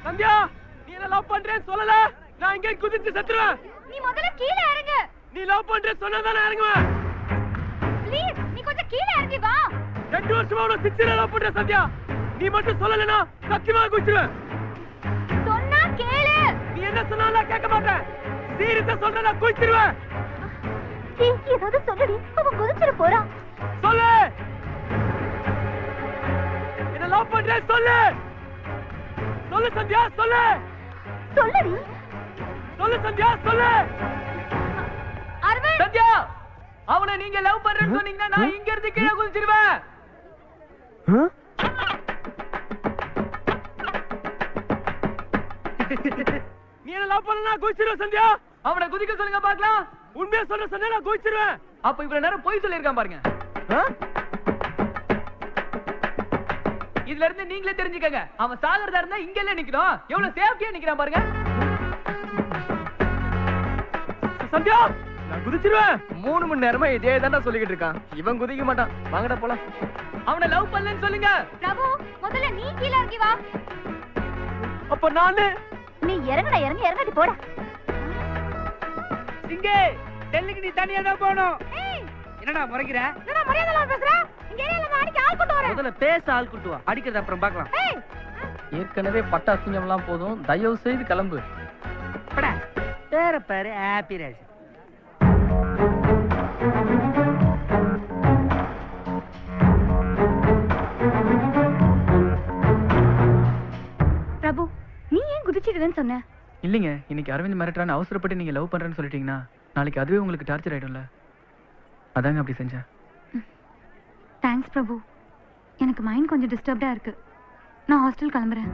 சந்தியா நீ என்ன லவ் பண்றேன்னு சொல்லல. நான் இங்கே குதிச்சு செத்துருவேன். நீ முதல்ல கீழ இறங்கு. நீ லவ் பண்றேன்னு சொன்னா நான் இறங்குவேன். ப்ளீஸ் நீ கொஞ்சம் கீழ இறங்கி வா. 2 வருஷமா உன சிச்சில லவ் பண்ற சந்தியா. நீ மட்டும் சொல்லலனா சத்தியமா குதிச்சுவேன். சொன்னா கேளு. நீ என்ன சொன்னாலும் கேட்க மாட்டேன். சீரியஸா சொல்றேன் குதிச்சிடுவேன். ஏதாவது சொல்லுடி, அவன் குதிச்சிட போறான். சொல்லு. என்ன லவ் பண்றேன்னு சொல்லு. சொல்லு சந்தியா சொல்லு. சொல்லுடி. சொல்லு சந்தியா சொல்லு. அரவிந்த் சந்தியா அவனை நீங்க லவ் பண்றேன்னு சொன்னீங்கன்னா நான் இங்க இருந்து கீழே குதிச்சிடுவேன். நீ என்ன லவ் பண்ணா குதிச்சிடுவேன் சந்தியா. அவனை குதிக்க சொல்லுங்க பார்க்கலாம். உண்மையா சொல்ற சந்தியா நான் குதிச்சிடுவேன். அப்ப இவ்வளவு நேரம் போய் சொல்லியிருக்கான் பாருங்க. இதுல இருந்து நீங்களே தெரிஞ்சுக்கங்க. அவன் சாகறதா இருந்தா இங்கெல்லாம் நிக்கணும். எவ்வளவு சேஃப்டியா நிக்கிறான் பாருங்க. சந்தியா நான் குதிச்சிருவேன். 3 மணி நேரமா இதே தான்டா சொல்லிக்கிட்டு இருக்கான். இவன் குதிக்க மாட்டான். வாங்கடா போலாம். அவனை லவ் பண்ணலன்னு சொல்லுங்க. பிரபு முதல்ல நீ கீழ இறங்கி வா. அப்ப நானு நீ இறங்கடி போடா. இங்கே டெல்லிக்கு நீ தனியா தான் போணும். ஏய் என்னடா முறைக்கிற? என்னடா மரியாதை இல்லாம பேசுற? இங்க ஏரியால நான் அடிக்க ஆள் கொண்டு வரேன். முதல்ல பேச ஆள் கூட்டு வா. அடிக்கிறது அப்புறம் பார்க்கலாம். ஏய் ஏற்கனவே பட்ட அசிங்கம்லாம் போதும். தயவு செய்து கிளம்பு. படா பேர பாரு ஹாப்பி ராஜ். பிரபு நீ ஏன் குதிச்சிடுவேன்னு சொன்ன? இல்லைங்க இன்னைக்கு அரவிந்த் மிரட்டுறான்னு அவசரப்பட்டு நீங்க லவ் பண்றேன்னு சொல்லிட்டீங்கன்னா நாளைக்கு அதுவே உங்களுக்கு டார்ச்சர் ஆயிடும்ல. அதாங்க அப்படி செஞ்சேன். தேங்க்ஸ் பிரபு. எனக்கு மைண்ட் கொஞ்சம் டிஸ்டர்ப்டா இருக்கு. நான் ஹாஸ்டல் கிளம்புறேன்.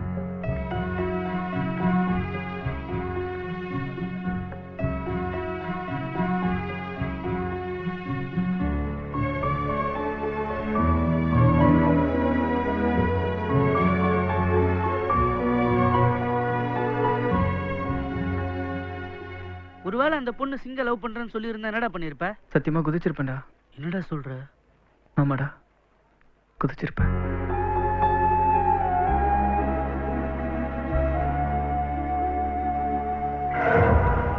ஒருவேளை அந்த பொண்ணு சிங்க லவ் பண்றேன்னு சொல்லி இருந்தா என்னடா பண்ணிருப்ப? சத்தியமா குதிச்சிருப்பேன்டா. என்னடா சொல்ற? ஆமாடா குதிச்சிருப்பேன்.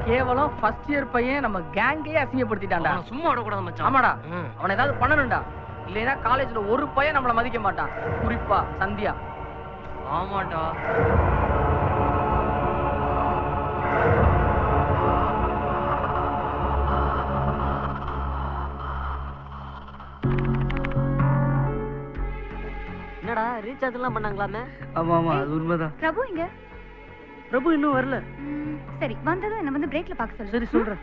கேவலம் ஃபர்ஸ்ட் இயர் பையன் நம்ம கேங்கையே அசிங்கப்படுத்திட்டான்டா. சும்மா விடக்கூடாது மச்சான். ஆமாடா அவனை ஏதாவது பண்ணணும்டா. இல்லைன்னா காலேஜ்ல ஒரு பையன் நம்மள மதிக்க மாட்டான். குறிப்பா சந்தியா. ஆமாடா. என்னடா ரீசார்ஜ் எல்லாம் பண்ணாங்களாமே? ஆமா ஆமா அது உண்மைதான். பிரபு இங்க. பிரபு இன்னும் வரல. சரி வந்ததும் என்ன வந்து பிரேக்ல பார்க்க சொல்லு. சரி சொல்றேன்.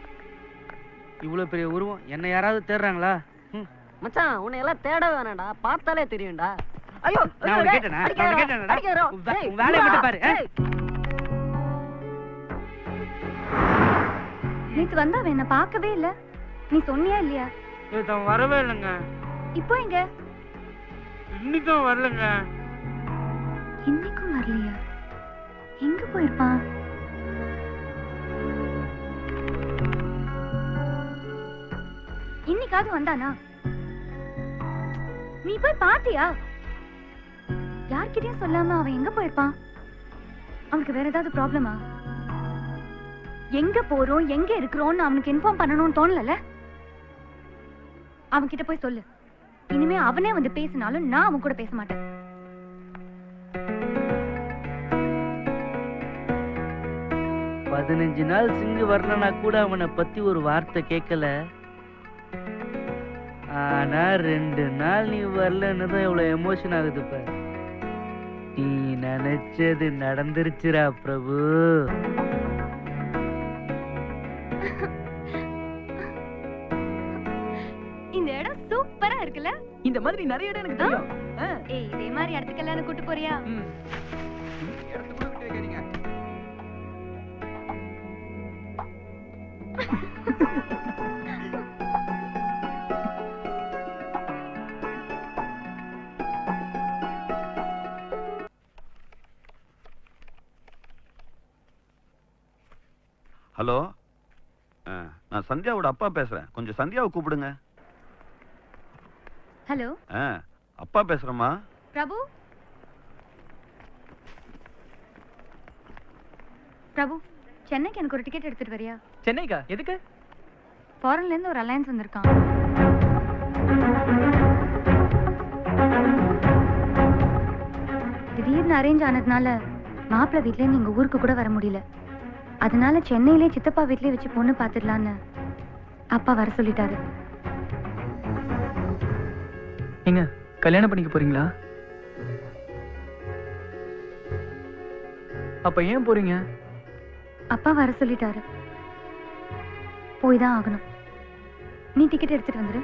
இவ்வளவு பெரிய உருவம் என்ன யாராவது தேடுறாங்களா? மச்சான் உன்னை எல்லாம் தேட வேணாம்டா, பார்த்தாலே தெரியும்டா. ஐயோ நான் உன்னை கேட்டேனா? நான் உன்னை கேட்டேனா? உன் வேலையை மட்டும் பாரு. நேத்து வந்தா அவன் என்ன பார்க்கவே இல்ல. நீ சொன்னியா இல்லையா? அவன் வரவே இல்லைங்க. இப்போ எங்க? இன்னைக்கும் வரலங்க. இன்னைக்கும் வரலையா? எங்க போயிருப்பான்? இன்னைக்காவது வந்தானா? நீ போய் பாத்தியா? யார்கிட்டயும் சொல்லாம அவன் எங்க போயிருப்பான்? அவனுக்கு வேற ஏதாவது ப்ராப்ளமா? எங்க போறோம் எங்க இருக்கிறோம்னு அவனுக்கு இன்ஃபார்ம் பண்ணணும்னு தோணல. அவன் கிட்ட போய் சொல்லு. இனிமே அவனே வந்து பேசினாலும் நான் அவன் கூட பேச மாட்டேன். 15 நாள் சிங்கு வரலனா கூட அவனை பத்தி ஒரு வார்த்தை கேட்கல. ஆனா 2 நாள் நீ வரலன்னு தான் இவ்வளவு எமோஷன் ஆகுது பாரு. நீ நினைச்சது நடந்துருச்சுடா பிரபு. இந்த இடம் சூப்பரா இருக்குல்ல? இந்த மாதிரி நிறைய இடம் எனக்கு தெரியும். ஏய், இதே மாதிரி இடத்துக்கெல்லாம் கூட்டு போறியா? ஹலோ, நான் சந்தியாவோட அப்பா பேசுறேன். கொஞ்சம் சந்தியாவை கூப்பிடுங்க. ஹலோ, அப்பா பேசுறேம்மா. பிரபு. பிரபு, சென்னைக்கு எனக்கு ஒரு டிக்கெட் எடுத்துட்டு வரியா? சென்னைக்கா? எதுக்கு? ஃபாரின்ல இருந்து ஒரு அலையன்ஸ் வந்திருக்கான். திடீர்னு அரேஞ்ச் ஆனதுனால மாப்பிள்ளை வீட்ல இருந்து எங்க ஊருக்கு கூட வர முடியல. அதனால சென்னையிலே சித்தப்பா வீட்லயே வச்சு பொண்ணு பாத்துடலான்னு அப்பா வர சொல்லிட்டாரு. நீங்க கல்யாணம் பண்ணிக்க போறீங்களா? அப்ப ஏன் போறீங்க? அப்பா வர சொல்லிட்டாரு. போய் தான் ஆகணும். நீ டிக்கெட் எடுத்துட்டு வந்துரு.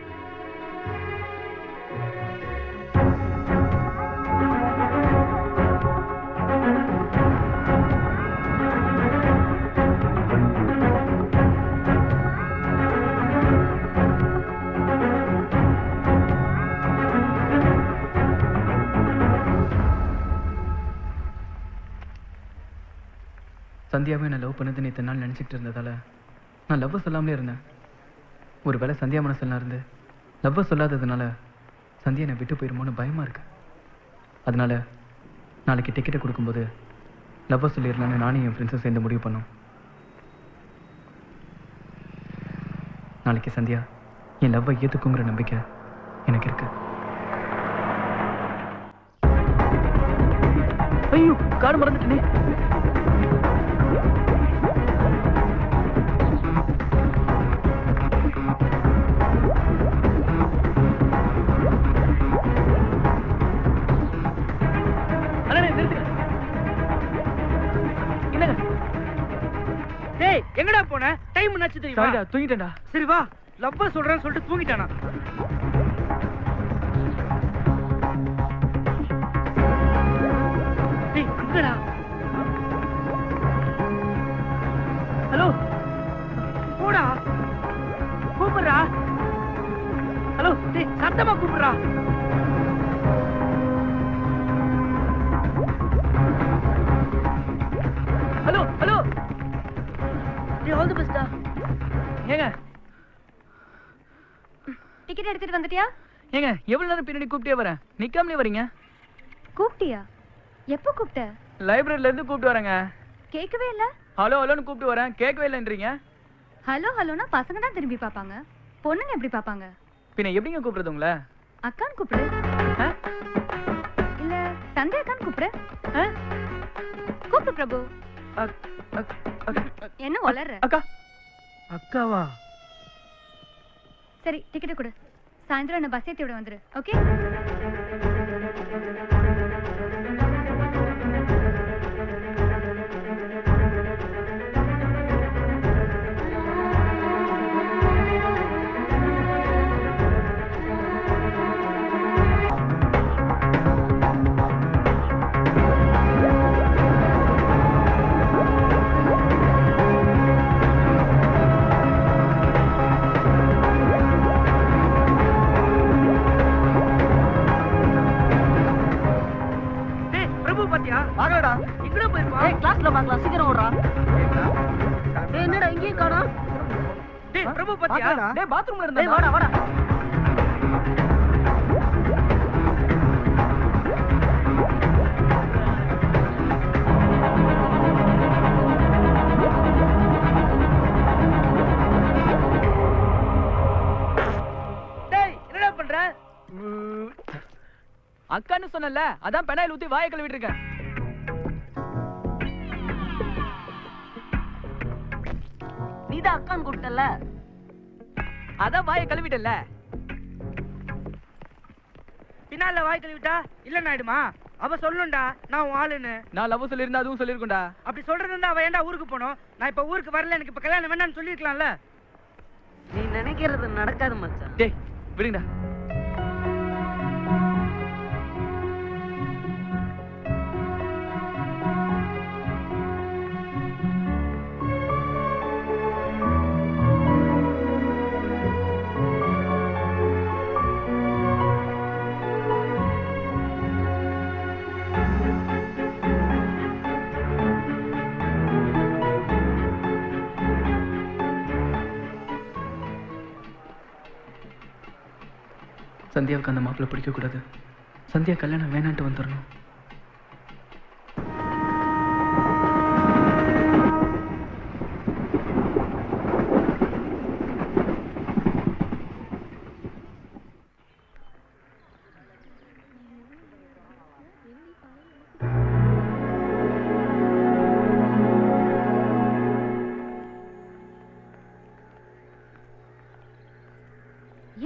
சந்தியாவே நான் லவ் பண்ணது இத்தனை நாள் நினச்சிக்கிட்டு இருந்ததால நான் லவ் சொல்லாமலே இருந்தேன். ஒரு வேளை சந்தியா மனசெல்லாம் இருந்து லவ் சொல்லாததுனால சந்தியா என்னை விட்டு போயிருமோன்னு பயமா இருக்கு. அதனால நாளைக்கு டிக்கெட்டை கொடுக்கும்போது லவ் சொல்லிடலான்னு நானும் என் ஃப்ரெண்ட்ஸும் சேர்ந்து முடிவு பண்ணோம். நாளைக்கு சந்தியா என் லவ்வை ஏற்றுக்குங்கிற நம்பிக்கை எனக்கு இருக்கு. ஐயோ, காடு மறந்துட்டேனே. எங்கடா போன? டைம் என்னாச்சு தெரியுமா? தூங்கிட்டேன்டா. சரி வா, லவ்வ சொல்றேன்னு சொல்லிட்டு தூங்கிட்டானா? டேய் அங்கடா. ஹலோ, போடா, கூப்பிடுறா. ஹலோ, டேய் சத்தமா கூப்பிடுறா. ஹலோ ஹலோ, ஆல் தி பெஸ்டா. ஏங்க டிக்கெட் எடுத்துட்டு வந்துட்டியா? ஏங்க எவ்வளவு நேரம் பின்னாடி கூப்பிட்டே வரேன், நிக்காமலே வரீங்க? கூப்பிட்டியா? எப்போ கூப்பிட்ட? லைப்ரரியில இருந்து கூப்பிட்டு வரேங்க. கேட்கவே இல்ல. ஹலோ ஹலோன்னு கூப்பிட்டு வரேன், கேட்கவே இல்லைன்றீங்க. ஹலோ ஹலோனா பசங்க தான் திரும்பி பாப்பாங்க, பொண்ணுங்க எப்படி பாப்பாங்க? பின்ன எப்படிங்க கூப்பிடுறது உங்களை? அக்கான்னு கூப்பிடு. இல்ல சந்தியா அக்கான்னு கூப்பிடு. கூப்பிடு பிரபு. என்ன வளர்ற? அக்கா. அக்காவா? சரி டிக்கெட் கொடு. சாயந்தரம் என்ன பஸ் ஏத்தி விட வந்துரு. ஓகே? கிளாஸ்ல பார்க்கலாம், சீக்கிரம் ஓடுறா. என்னடா இங்கேயும் காணோம்? டேய் பிரபு பாத்தியா? டேய் பாத்ரூம்ல டேய் இருந்தா. வாடா வாடா. டேய் அக்கான்னு சொன்னல, அதான் பெனாயில் ஊத்தி வாயை கழுவிட்டு இருக்கேன். நீதான் அக்கான்னு கூப்பிட்டல, அதான் வாயை கழுவிட்டல. பின்னால வாய் கழுவிட்டா இல்லன்னு ஆயிடுமா? அவ சொல்லுண்டா நான் உன் ஆளுன்னு. நான் லவ் சொல்லியிருந்தா அதுவும் சொல்லியிருக்கும்டா. அப்படி சொல்றது இருந்தா அவ ஏன்டா ஊருக்கு போனோம்? நான் இப்ப ஊருக்கு வரல, எனக்கு இப்ப கல்யாணம் வேண்டாம்னு சொல்லிருக்கலாம்ல. நீ நினைக்கிறது நடக்காது மச்சான். டேய் விடுங்கடா. சந்தியாவுக்கு அந்த மாப்பிள்ளை பிடிக்க கூடாது. சந்தியா கல்யாணம் வேணான்ட்டு வந்துடணும்.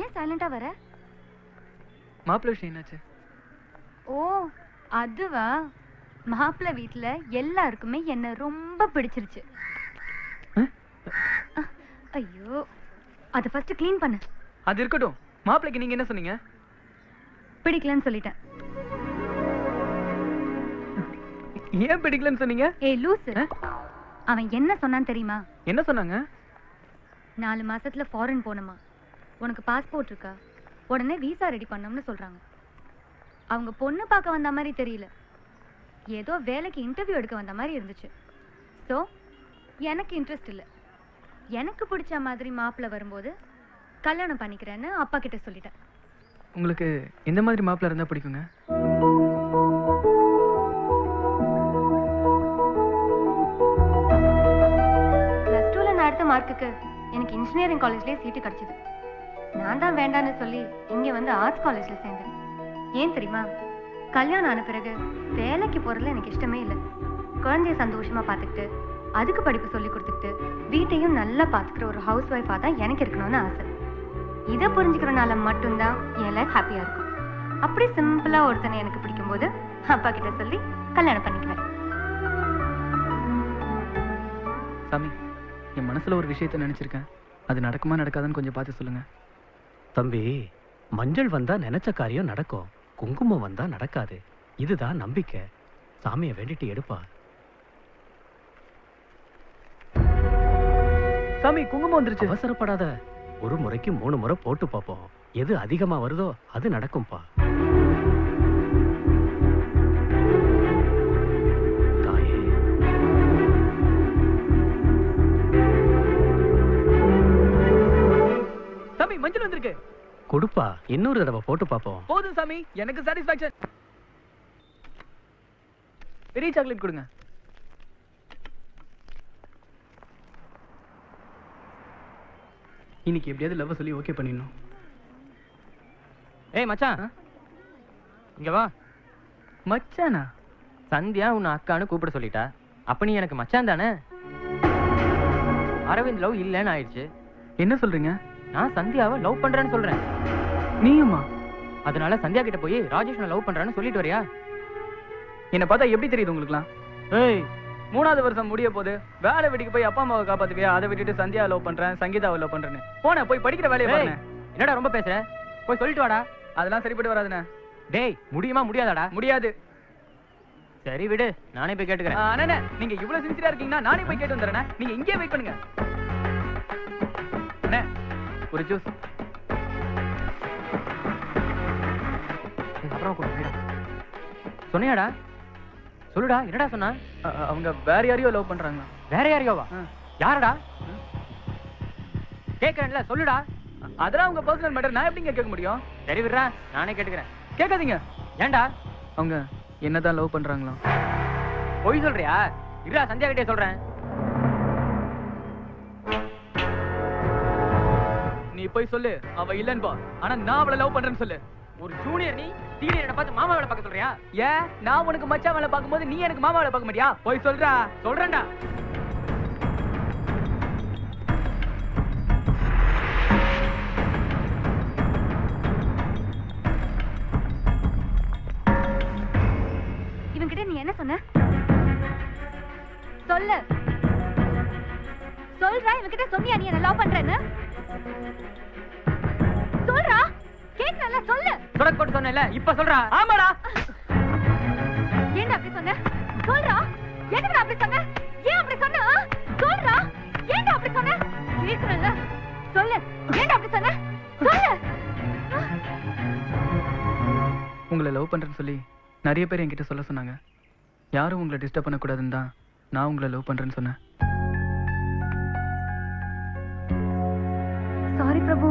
ஏன் சைலண்டா வர? மாப்பிள்ளை விஷயம் என்னாச்சு? ஓ அதுவா, மாப்பிள்ளை வீட்டுல எல்லாருக்குமே என்ன ரொம்ப பிடிச்சிருச்சு. ஐயோ, அத ஃபர்ஸ்ட் க்ளீன் பண்ணு. அது இருக்கட்டும், மாப்பிள்ளைக்கு நீங்க என்ன சொன்னீங்க? பிடிக்கலன்னு சொல்லிட்டேன். ஏன் பிடிக்கலன்னு சொன்னீங்க? ஏய் லூசு, அவன் என்ன சொன்னான் தெரியுமா? என்ன சொன்னாங்க? 4 மாசத்துல ஃபாரின் போனமா, உனக்கு பாஸ்போர்ட் இருக்கா, உடனே விசா ரெடி பண்ணோம்னு சொல்றாங்க. அவங்க பொண்ணு பார்க்க வந்த மாதிரி தெரியல, ஏதோ வேலைக்கு இன்டர்வியூ எடுக்க வந்த மாதிரி இருந்துச்சு. ஸோ எனக்கு இன்ட்ரெஸ்ட் இல்லை. எனக்கு பிடிச்ச மாதிரி மாப்பிள்ளை வரும்போது கல்யாணம் பண்ணிக்கிறேன்னு அப்பா கிட்ட சொல்லிட்டேன். உங்களுக்கு எந்த மாதிரி மாப்பிள்ளை இருந்தா பிடிக்குங்க? +2 நான் எடுத்த மார்க்குக்கு எனக்கு இன்ஜினியரிங் காலேஜ்லேயே சீட்டு கிடைச்சிது. நான் தான் வேண்டான்னு சொல்லி இங்க வந்து ஆர்ட்ஸ் காலேஜ்ல சேர்ந்தேன். ஏன் தெரியுமா? கல்யாணம் ஆன பிறகு வேலைக்கு போறதுல எனக்கு இஷ்டமே இல்லை. குழந்தைய சந்தோஷமா பார்த்துக்கிட்டு அதுக்கு படிப்பு சொல்லி கொடுத்துக்கிட்டு வீட்டையும் நல்லா பார்த்துக்கிற ஒரு ஹவுஸ் ஒய்ஃபா தான் எனக்கு இருக்கணும்னு ஆசை. இதை புரிஞ்சுக்கிறனால மட்டும்தான் என் லைஃப் ஹாப்பியா இருக்கும். அப்படி சிம்பிளா ஒருத்தனை எனக்கு பிடிக்கும் போது அப்பா கிட்ட சொல்லி கல்யாணம் பண்ணிக்குவேன். சாமி, என் மனசுல ஒரு விஷயத்தை நினைச்சிருக்கேன். அது நடக்குமா நடக்காதுன்னு கொஞ்சம் பார்த்து சொல்லுங்க. தம்பி, மஞ்சள் வந்தா நினைச்ச காரியம் நடக்கும், குங்குமம் வந்தா நடக்காது. இதுதான் நம்பிக்கை. சாமியை வேண்டிட்டு எடுப்பா. சாமி, குங்குமம் வந்துருச்சு. அவசரப்படாத, ஒரு முறைக்கு 3 முறை போட்டு பார்ப்போம். எது அதிகமா வருதோ அது நடக்கும்பா. தாயே, சாமி மஞ்சள் வந்திருக்கு. கொடுப்பா, இன்னொரு தடவை போட்டு பார்ப்போம். போதும் சாமி, எனக்கு சாட்டிஸ்ஃபேக்ஷன். பெரிய சாக்லேட் கொடுங்க. இன்னைக்கு எப்படியாவது லவ் சொல்லி ஓகே பண்ணிடணும். ஏய் மச்சான், இங்க வா. மச்சானா? சந்தியா உன்னை அக்கான்னு கூப்பிட சொல்லிட்டா. அப்ப நீ எனக்கு மச்சான் தானே? அரவிந்த் லவ் இல்லைன்னு ஆயிடுச்சு. என்ன சொல்றீங்க? நான் சந்தியாவை லவ் பண்றேன்னு சொல்றேன். நீயுமா? அதனால சந்தியா கிட்ட போய் ராஜேஷ் லவ் பண்றான்னு சொல்லிட்டு வரியா? என்ன பார்த்தா எப்படி தெரியுது உங்களுக்குலாம்? ஏய், 3வது வருஷம் முடிய போது வேலை வெட்டிக்கு போய் அப்பா அம்மாவை காப்பாத்துவியா? அதை விட்டுட்டு சந்தியா லவ் பண்றேன், சங்கீதாவை லவ் பண்றேன்னு போன போய் படிக்கிற வேலையை பாருங்க. என்னடா ரொம்ப பேசுற? போய் சொல்லிட்டு வாடா. அதெல்லாம் சரிப்பட்டு வராதுண்ணே. டேய், முடியுமா முடியாதாடா? முடியாது. சரி விடு, நானே போய் கேட்டுக்கிறேன். அண்ணே, நீங்க இவ்வளவு சின்சியரா இருக்கீங்கன்னா நானே போய் கேட்டு வந்துறேன். நீங்க இங்கே வெயிட் பண்ணுங்க. அண்ணே, ஒரு ஜூஸ். அப்புறம் சொன்னியாடா? சொல்லுடா, என்னடா சொன்னா? அவங்க வேற யாரையோ லவ் பண்றாங்க. வேற யாரையோவா? யாரடா? கேட்கறேன்ல, சொல்லுடா. அதெல்லாம் உங்க பர்சனல் மேட்டர், நான் எப்படிங்க கேட்க முடியும்? சரி விடுறா, நானே கேட்டுக்கிறேன். கேட்காதீங்க. ஏன்டா? அவங்க என்னதான் லவ் பண்றாங்களா? பொய் சொல்றியா? இருடா, சந்தியா கிட்டே சொல்றேன். நீ போய் சொல்லு, அவ இல்லன்னு பா. ஆனா நான் அவளை லவ் பண்றேன்னு சொல்லு. ஒரு ஜூனியர் நீ சீனியரை பார்த்து மாமா வேலை பார்க்க சொல்றியா? ஏன் நான் உனக்கு மச்சான் வேலை பார்க்கும்போது நீ எனக்கு மாமா வேலை பார்க்க மாட்டியா? போய் சொல்றா. சொல்றேன்டா. இவன்கிட்ட நீ என்ன சொன்ன? சொல்லு. சொல்றா, இவன்கிட்ட சொன்னியா நீ என்ன லவ் பண்றேன்னு? சொல்றா, கேட்கல, சொல்லு. சொடக்கு போட்டு சொன்னேன்ல, இப்ப சொல்றா. ஆமாடா. ஏன்டா அப்படி சொன்ன? சொல்றா, எதுக்குடா அப்படி சொன்ன? ஏன் அப்படி சொன்ன? சொல்றா, ஏன்டா அப்படி சொன்ன? கேட்கல, சொல்லு. ஏன்டா அப்படி சொன்ன? சொல்லு. உங்களை லவ் பண்றேன்னு சொல்லி நிறைய பேர் என்கிட்ட சொல்ல சொன்னாங்க. யாரும் உங்களை டிஸ்டர்ப் பண்ணக்கூடாதுன்னு தான் நான் உங்களை லவ் பண்றேன்னு சொன்னேன். சாரி பிரபு.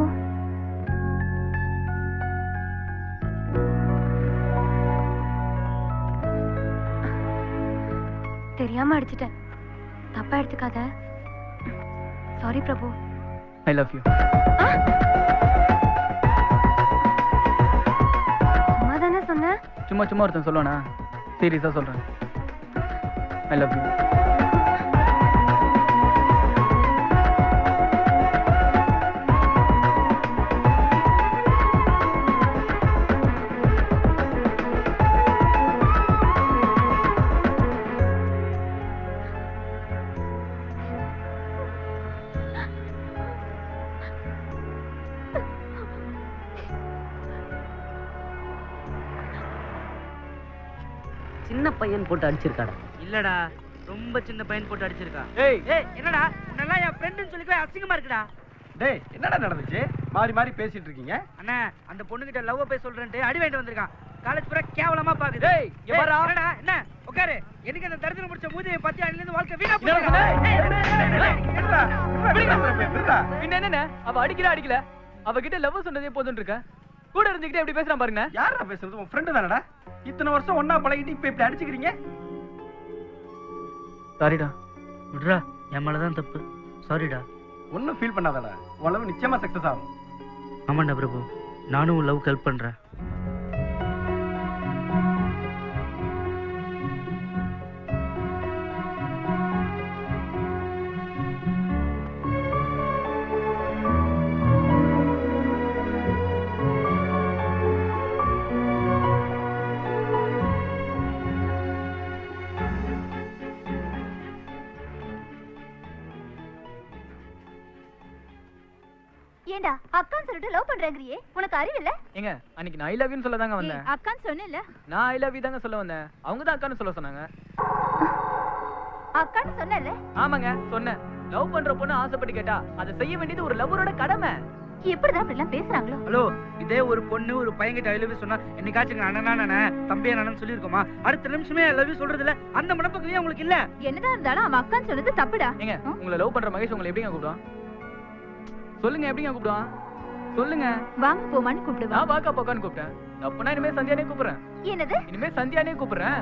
தெரியாம அடிச்சிட்டேன், தப்பா எடுத்துக்காத. Sorry Prabhu. I love you. சும்மா தானே சொன்ன? சும்மா சும்மா ஒருத்தன் சொல்லுவானா? சீரியஸா சொல்றேன். I love you. சின்ன பையன் போட்டு அடிச்சிருக்காடா. இல்லடா, ரொம்ப சின்ன பையன் போட்டு அடிச்சிருக்கா. ஏய் ஏய், என்னடா உன்னெல்லாம் என் ஃப்ரெண்டுன்னு சொல்லிக்கோ, அசிங்கமா இருக்குடா. டேய் என்னடா நடந்துச்சு? மாறி மாறி பேசிட்டு இருக்கீங்க. அண்ணா, அந்த பொண்ணுகிட்ட லவ் போய் சொல்றேன்ட்டு அடி வாங்கிட்டு வந்திருக்கான். காலேஜ் பூரா கேவலமா பாக்குது. ஏய், இங்க வாடா. என்னடா, என்ன உட்காரு. எனக்கு அந்த தரித்திரம் முடிச்ச மூதியை பத்தி அடில இருந்து வாழ்க்கை வீணா என்னடா போகுது. சொன்ன? என்னடா? பின்ன என்னண்ணே, அவ அடிக்கல அவகிட்ட லவ் சொன்னதே போதுன்னு இருக்க. கூட இருந்துகிட்டே எப்படி பேசுறான் பாருங்க. யாரா பேசுறது? உன் ஃப்ரெண்டு தானடா? இத்தனை வருஷம் ஒண்ணா பழகிட்டு இப்ப இப்படி அடிச்சுக்கிறீங்க? சாரிடா. விடுறா, என் மேலதான் தப்பு. சாரிடா. ஒன்னும் ஃபீல் பண்ணாதடா. உன் லவ் நிச்சயமா சக்சஸ் ஆகும். ஆமாண்டா பிரபு, நானும் லவ் ஹெல்ப் பண்றேன். ஏண்டா அக்கான்னு சொல்லிட்டு லவ் பண்றேங்கறியே, உனக்கு அறிவில்ல? ஏங்க, அன்னைக்கு நான் ஐ லவ் யூன்னு சொல்ல தாங்க வந்தேன். அக்கான்னு சொன்னேல்ல? நான் ஐ லவ் யூ தாங்க சொல்ல வந்தேன். அவங்க தான் அக்கான்னு சொல்ல சொன்னாங்க. அக்கான்னு சொன்னேல்ல? ஆமாங்க, சொன்னேன். லவ் பண்ற பொண்ணு ஆசைப்பட்டு கேட்டா அதை செய்ய வேண்டியது ஒரு லவ்வரோட கடமை. எப்படிதான் அப்படி எல்லாம் பேசுறாங்களோ? ஹலோ, இதே ஒரு பொண்ணு ஒரு பையன்கிட்ட ஐ லவ் யூ சொன்னா என்னைக்காச்சும் அண்ணனா தம்பியா நானு சொல்லிருக்கோமா? அடுத்த நிமிஷமே ஐ லவ் யூ சொல்றது இல்ல. அந்த மனப்பக்குவம் உங்களுக்கு இல்ல. என்னதான் இருந்தாலும் அவன் அக்கான்னு சொன்னது தப்புடா. ஏங்க, உங்களை லவ் பண்ற மகேஷ் உங்களை எப்படிங்க கூப்பிடுவான்? சொல்லுங்க, எப்படிங்க கூப்பிடுவான்? சொல்லுங்க. வாங்க போமான்னு கூப்பிடுவா. நான் பாக்கா போக்கான்னு கூப்பிட்டேன். அப்பனா இனிமே சந்தியானே கூப்பிடுறேன். என்னது? இனிமே சந்தியானே கூப்பிடுறேன்.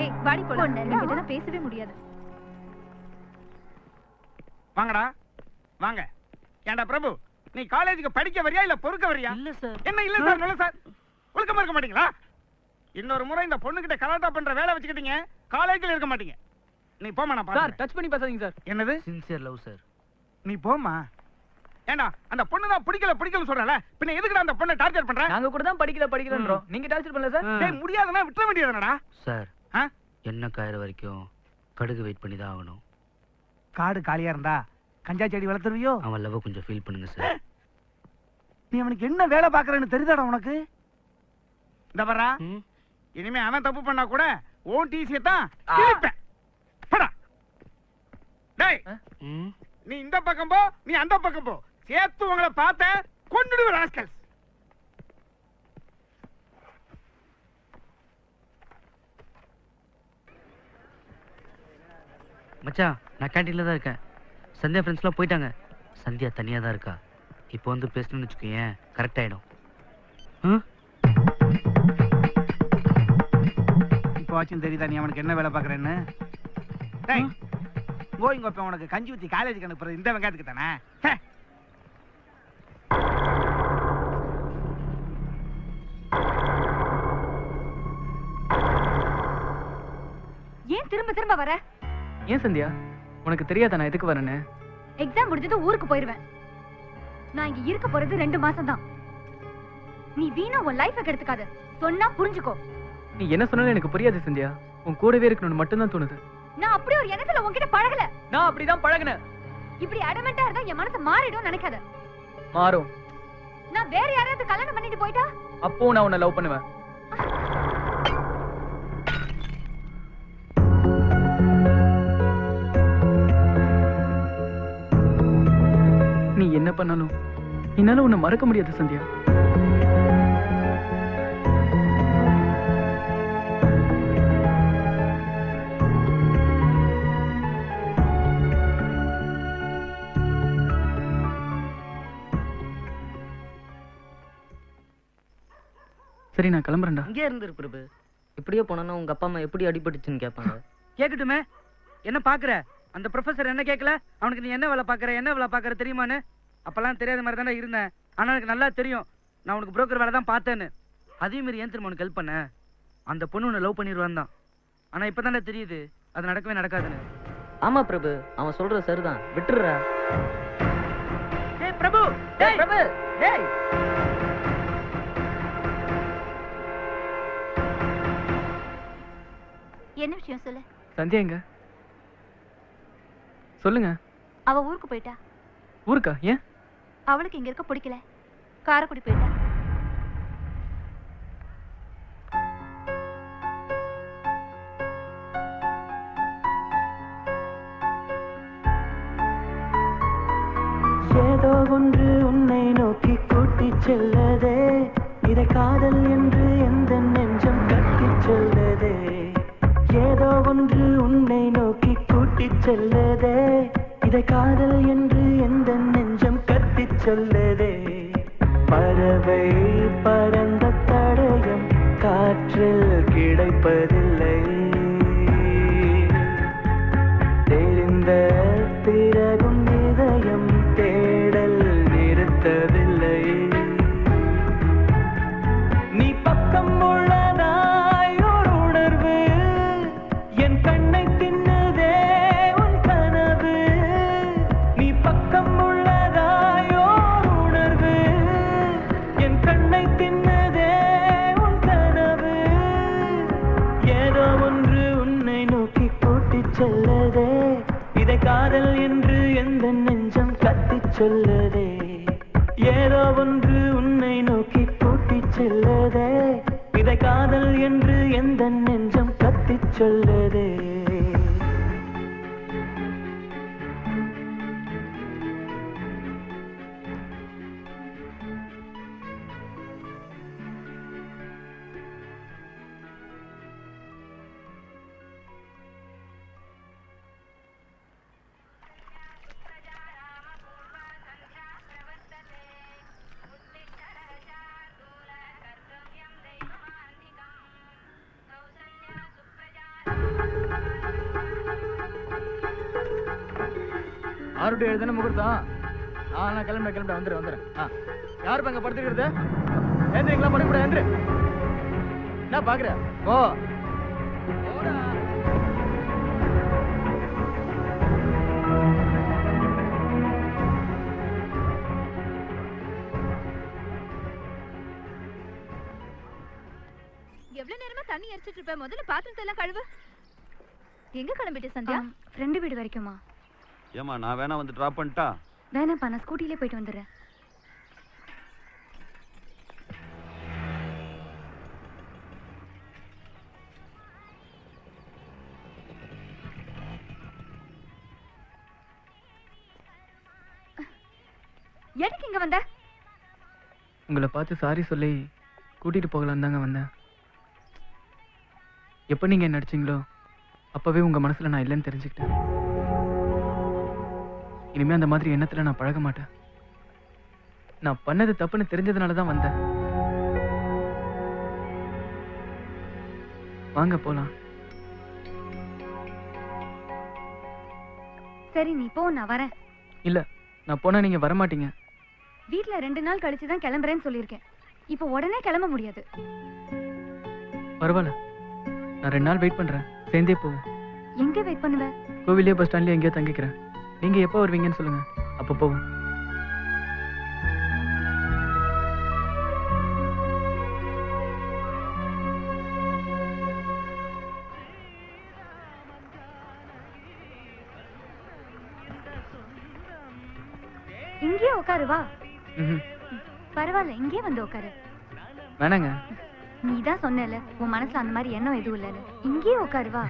ஏய் வாடி போலாம். உன்கிட்ட பேசவே முடியாது. வாங்கடா வாங்க. ஏண்டா பிரபு, நீ காலேஜுக்கு படிக்க வரியா இல்ல பொறுக்க வரியா? இல்ல சார். என்ன இல்ல சார்? நல்ல சார், ஒழுக்கமா இருக்க மாட்டீங்களா? இன்னொரு முறை இந்த பொண்ணு கிட்ட கலாட்டா பண்ற வேலை வச்சுக்கிட்டீங்க, காலேஜ்ல இருக்க மாட்டீங்க. நீ போமா, நான் சார், பாத்துக்கிறேன். டச் பண்ணி பேசாதீங்க சார். என்னது? Sincere love sir. நீ போமா. ஏண்டா அந்த பொண்ணு தான் பிடிக்கலன்னு சொல்றல, பின்ன எதுக்குடா அந்த பொண்ணை டார்ச்சர் பண்ற? நாங்க கூட தான் படிக்கலன்றோம். நீங்க டார்ச்சர் பண்ணல சார். டேய், முடியாதுன்னா விட்டுற வேண்டியதுனடா. சார், ஆ? என்ன காயற வரைக்கும் கடுகு வெயிட் பண்ணி தான் ஆகணும். காடு காலியா இருந்தா கஞ்சா செடி வளர்த்துருவியோ? அவன் லவ் கொஞ்சம் ஃபீல் பண்ணுங்க சார். நீ அவனுக்கு என்ன வேலை பாக்குறன்னு தெரியுதாடா உனக்கு? இந்த வரா, ம்? இனிமே அவன் தப்பு பண்ணா கூட ஓன் டிசியை தான் கிழிப்பேன். போடா. டேய், ம்? நீ இந்த பக்கம் போ, நீ அந்த பக்கம் போ. சேர்த்து உங்களை பார்த்த கொன்னுடுவ ராஸ்கல்ஸ். மச்சான், நான் கேண்டீன்ல தான் இருக்கேன். சந்தியா ஃப்ரெண்ட்ஸ்லாம் போயிட்டாங்க. சந்தியா தனியா தான் இருக்கா. இப்போ வந்து பேசணும்னு வச்சுக்கோயேன், கரெக்ட் ஆயிடும். இப்போ ஆச்சும் தெரியுதா நீ அவனுக்கு என்ன வேலை பாக்குறேன்னு? டேய், கோயிங்க இப்ப உனக்கு கஞ்சி ஊத்தி காலேஜுக்கு அனுப்புறது இந்த வெங்காயத்துக்கு தானே? ஏன் திரும்ப திரும்ப வர? ஏன் சந்தியா, உனக்கு தெரியாதா நான் எதுக்கு வரேன்னு? எக்ஸாம் முடிஞ்சது ஊருக்கு போயிருவேன். நான் இங்க இருக்க போறது 2 மாசம் தான். நீ வீணா உன் லைஃபை கெடுத்துக்காத. சொன்னா புரிஞ்சுக்கோ. நீ என்ன சொன்னாலும் எனக்கு புரியாது சந்தியா. உன் கூடவே இருக்கணும்னு மட்டும்தான் தோணுது. நான் அப்படி ஒரு எண்ணத்துல உன்கிட்ட பழகல. நான் அப்படிதான் பழகுனேன். இப்படி அடமெண்டா இருந்தா என் மனசு மாறிடும் நினைக்காத. மாறும். நான் வேற யாராவது கல்யாணம் பண்ணிட்டு போயிட்டா அப்போ நான் உன்னை லவ் பண்ணுவேன். நீ என்ன பண்ணாலும் என்னால உன்னை மறக்க முடியாது சந்தியா. சரி நான் கிளம்புறேன்டா. இங்கே இருந்துரு பிரபு. இப்படியே போனா உங்க அப்பா அம்மா எப்படி அடிபட்டுச்சுன்னு கேட்பாங்க. கேக்கட்டுமே. என்ன பாக்குற? அந்த ப்ரொஃபசர் என்ன கேட்கல? அவனுக்கு நீ என்ன வேலை பாக்குற தெரியுமான்னு? அப்பெல்லாம் தெரியாத மாதிரி தானே இருந்தேன். ஆனா எனக்கு நல்லா தெரியும் நான் உனக்கு புரோக்கர் வேலை தான் பார்த்தேன்னு. அதே மாதிரி ஏன் திரும்ப உனக்கு ஹெல்ப் பண்ண? அந்த பொண்ணு உன்னை லவ் பண்ணிடுவான் தான். ஆனா இப்பதானே தெரியுது அது நடக்கவே நடக்காதுன்னு. ஆமா பிரபு, அவன் சொல்றது சரிதான், விட்டுடுறா. டேய் பிரபு, டேய் பிரபு, டேய். என்ன விஷயம் சொல்லு. சந்தியா எங்க? சொல்லுங்க. அவ ஊருக்கு போயிட்டா. ஊருக்கா? ஏன்? அவளுக்கு இங்க இருக்க பிடிக்கல. காரைக்குடி போயிட்டா. ஏதோ ஒன்று உன்னை நோக்கி கூட்டிச் செல்லதே, இதை காதல் என்று எந்த நெஞ்சம் கட்டிச் செல்லதே. ஏதோ ஒன்று உன்னை நோக்கி கூட்டிச் செல்லதே, இதை காதல் என்று எந்த நெஞ்சம் கட்டிச் செல்லதே. பறவை பறந்த தடயம் காற்றில் கிடைப்பதில்லை, தெரிந்த பிறகும் இதயம் தேடல் நிறுத்தவில்லை. நீ பக்கம் உள்ளதாய் ஒரு உணர்வு என் கண்ணை தின்னுதே உன் கனவு. நீ பக்கம் உள்ளதாய் ஒரு உணர்வு என் கண்ணை தின்னுதே உன் கனவு. ஏதோ ஒன்று உன்னை நோக்கி கூட்டிச் செல்லதே, இதை காதல் என்று எந்த நெஞ்சம் கத்திச் சொல்லதே. ஏதோ ஒன்று உன்னை நோக்கி கூட்டிச் செல்லதே, இதை காதல் என்று எந்த நெஞ்சம் கத்திச் சொல்லதே. ஆறுடைய எழுதுன முகூர்த்தம். நான் கிளம்ப வந்துடுறேன். யாரு பங்க படுத்துக்கிறது? ஏந்திரீங்களா? படிக்கூட ஏந்திரு. என்ன பாக்குற? ஓ எவ்வளவு நேரமா தண்ணி எரிச்சிட்டு இருப்ப? முதல்ல பாத்திரத்தை எல்லாம் கழுவு. எங்க கிளம்பிட்டு சந்தியா? ஃப்ரெண்டு வீடு வரைக்குமா? ஏமா நான் வேணா வந்து டிராப் பண்ணிட்டா? வேணாப்பா, நான் ஸ்கூட்டிலே போயிட்டு வந்துடுறேன். எதுக்கு இங்க வந்த? உங்களை பார்த்து சாரி சொல்லி கூட்டிட்டு போகலாம் தாங்க வந்தேன். எப்ப நீங்க என்ன நடிச்சீங்களோ அப்பவே உங்க மனசுல நான் இல்லைன்னு தெரிஞ்சுக்கிட்டேன். இனிமே அந்த மாதிரி எண்ணத்துல நான் பழக மாட்டேன். நான் பண்ணது தப்புன்னு தெரிஞ்சதுனாலதான் வந்தேன். வாங்க போலாம். சரி நீ போ, நான் வரேன். இல்ல, நான் போனா நீங்க வர மாட்டீங்க. வீட்ல 2 நாள் கழிச்சு தான் கிளம்புறேன்னு சொல்லியிருக்கேன். இப்போ உடனே கிளம்ப முடியாது. பரவாயில்ல, நான் 2 நாள் வெயிட் பண்றேன். சேர்ந்தே போவோம். எங்க வெயிட் பண்ணுவ? கோவிலே பஸ் ஸ்டாண்ட்லயே எங்கேயோ தங்கிக்கிறேன். நீங்க எப்போ வருவீங்கன்னு சொல்லுங்க, அப்போ போவோம். இங்கே உட்காரு வா. ம்ஹும். பரவாயில்ல, இங்கே வந்து உட்காரு. வேணாங்க. நீ தான் சொன்னல உன் மனசுல அந்த மாதிரி எண்ணம் எதுவும் இல்லைன்னு. இங்கே உட்காரு வா.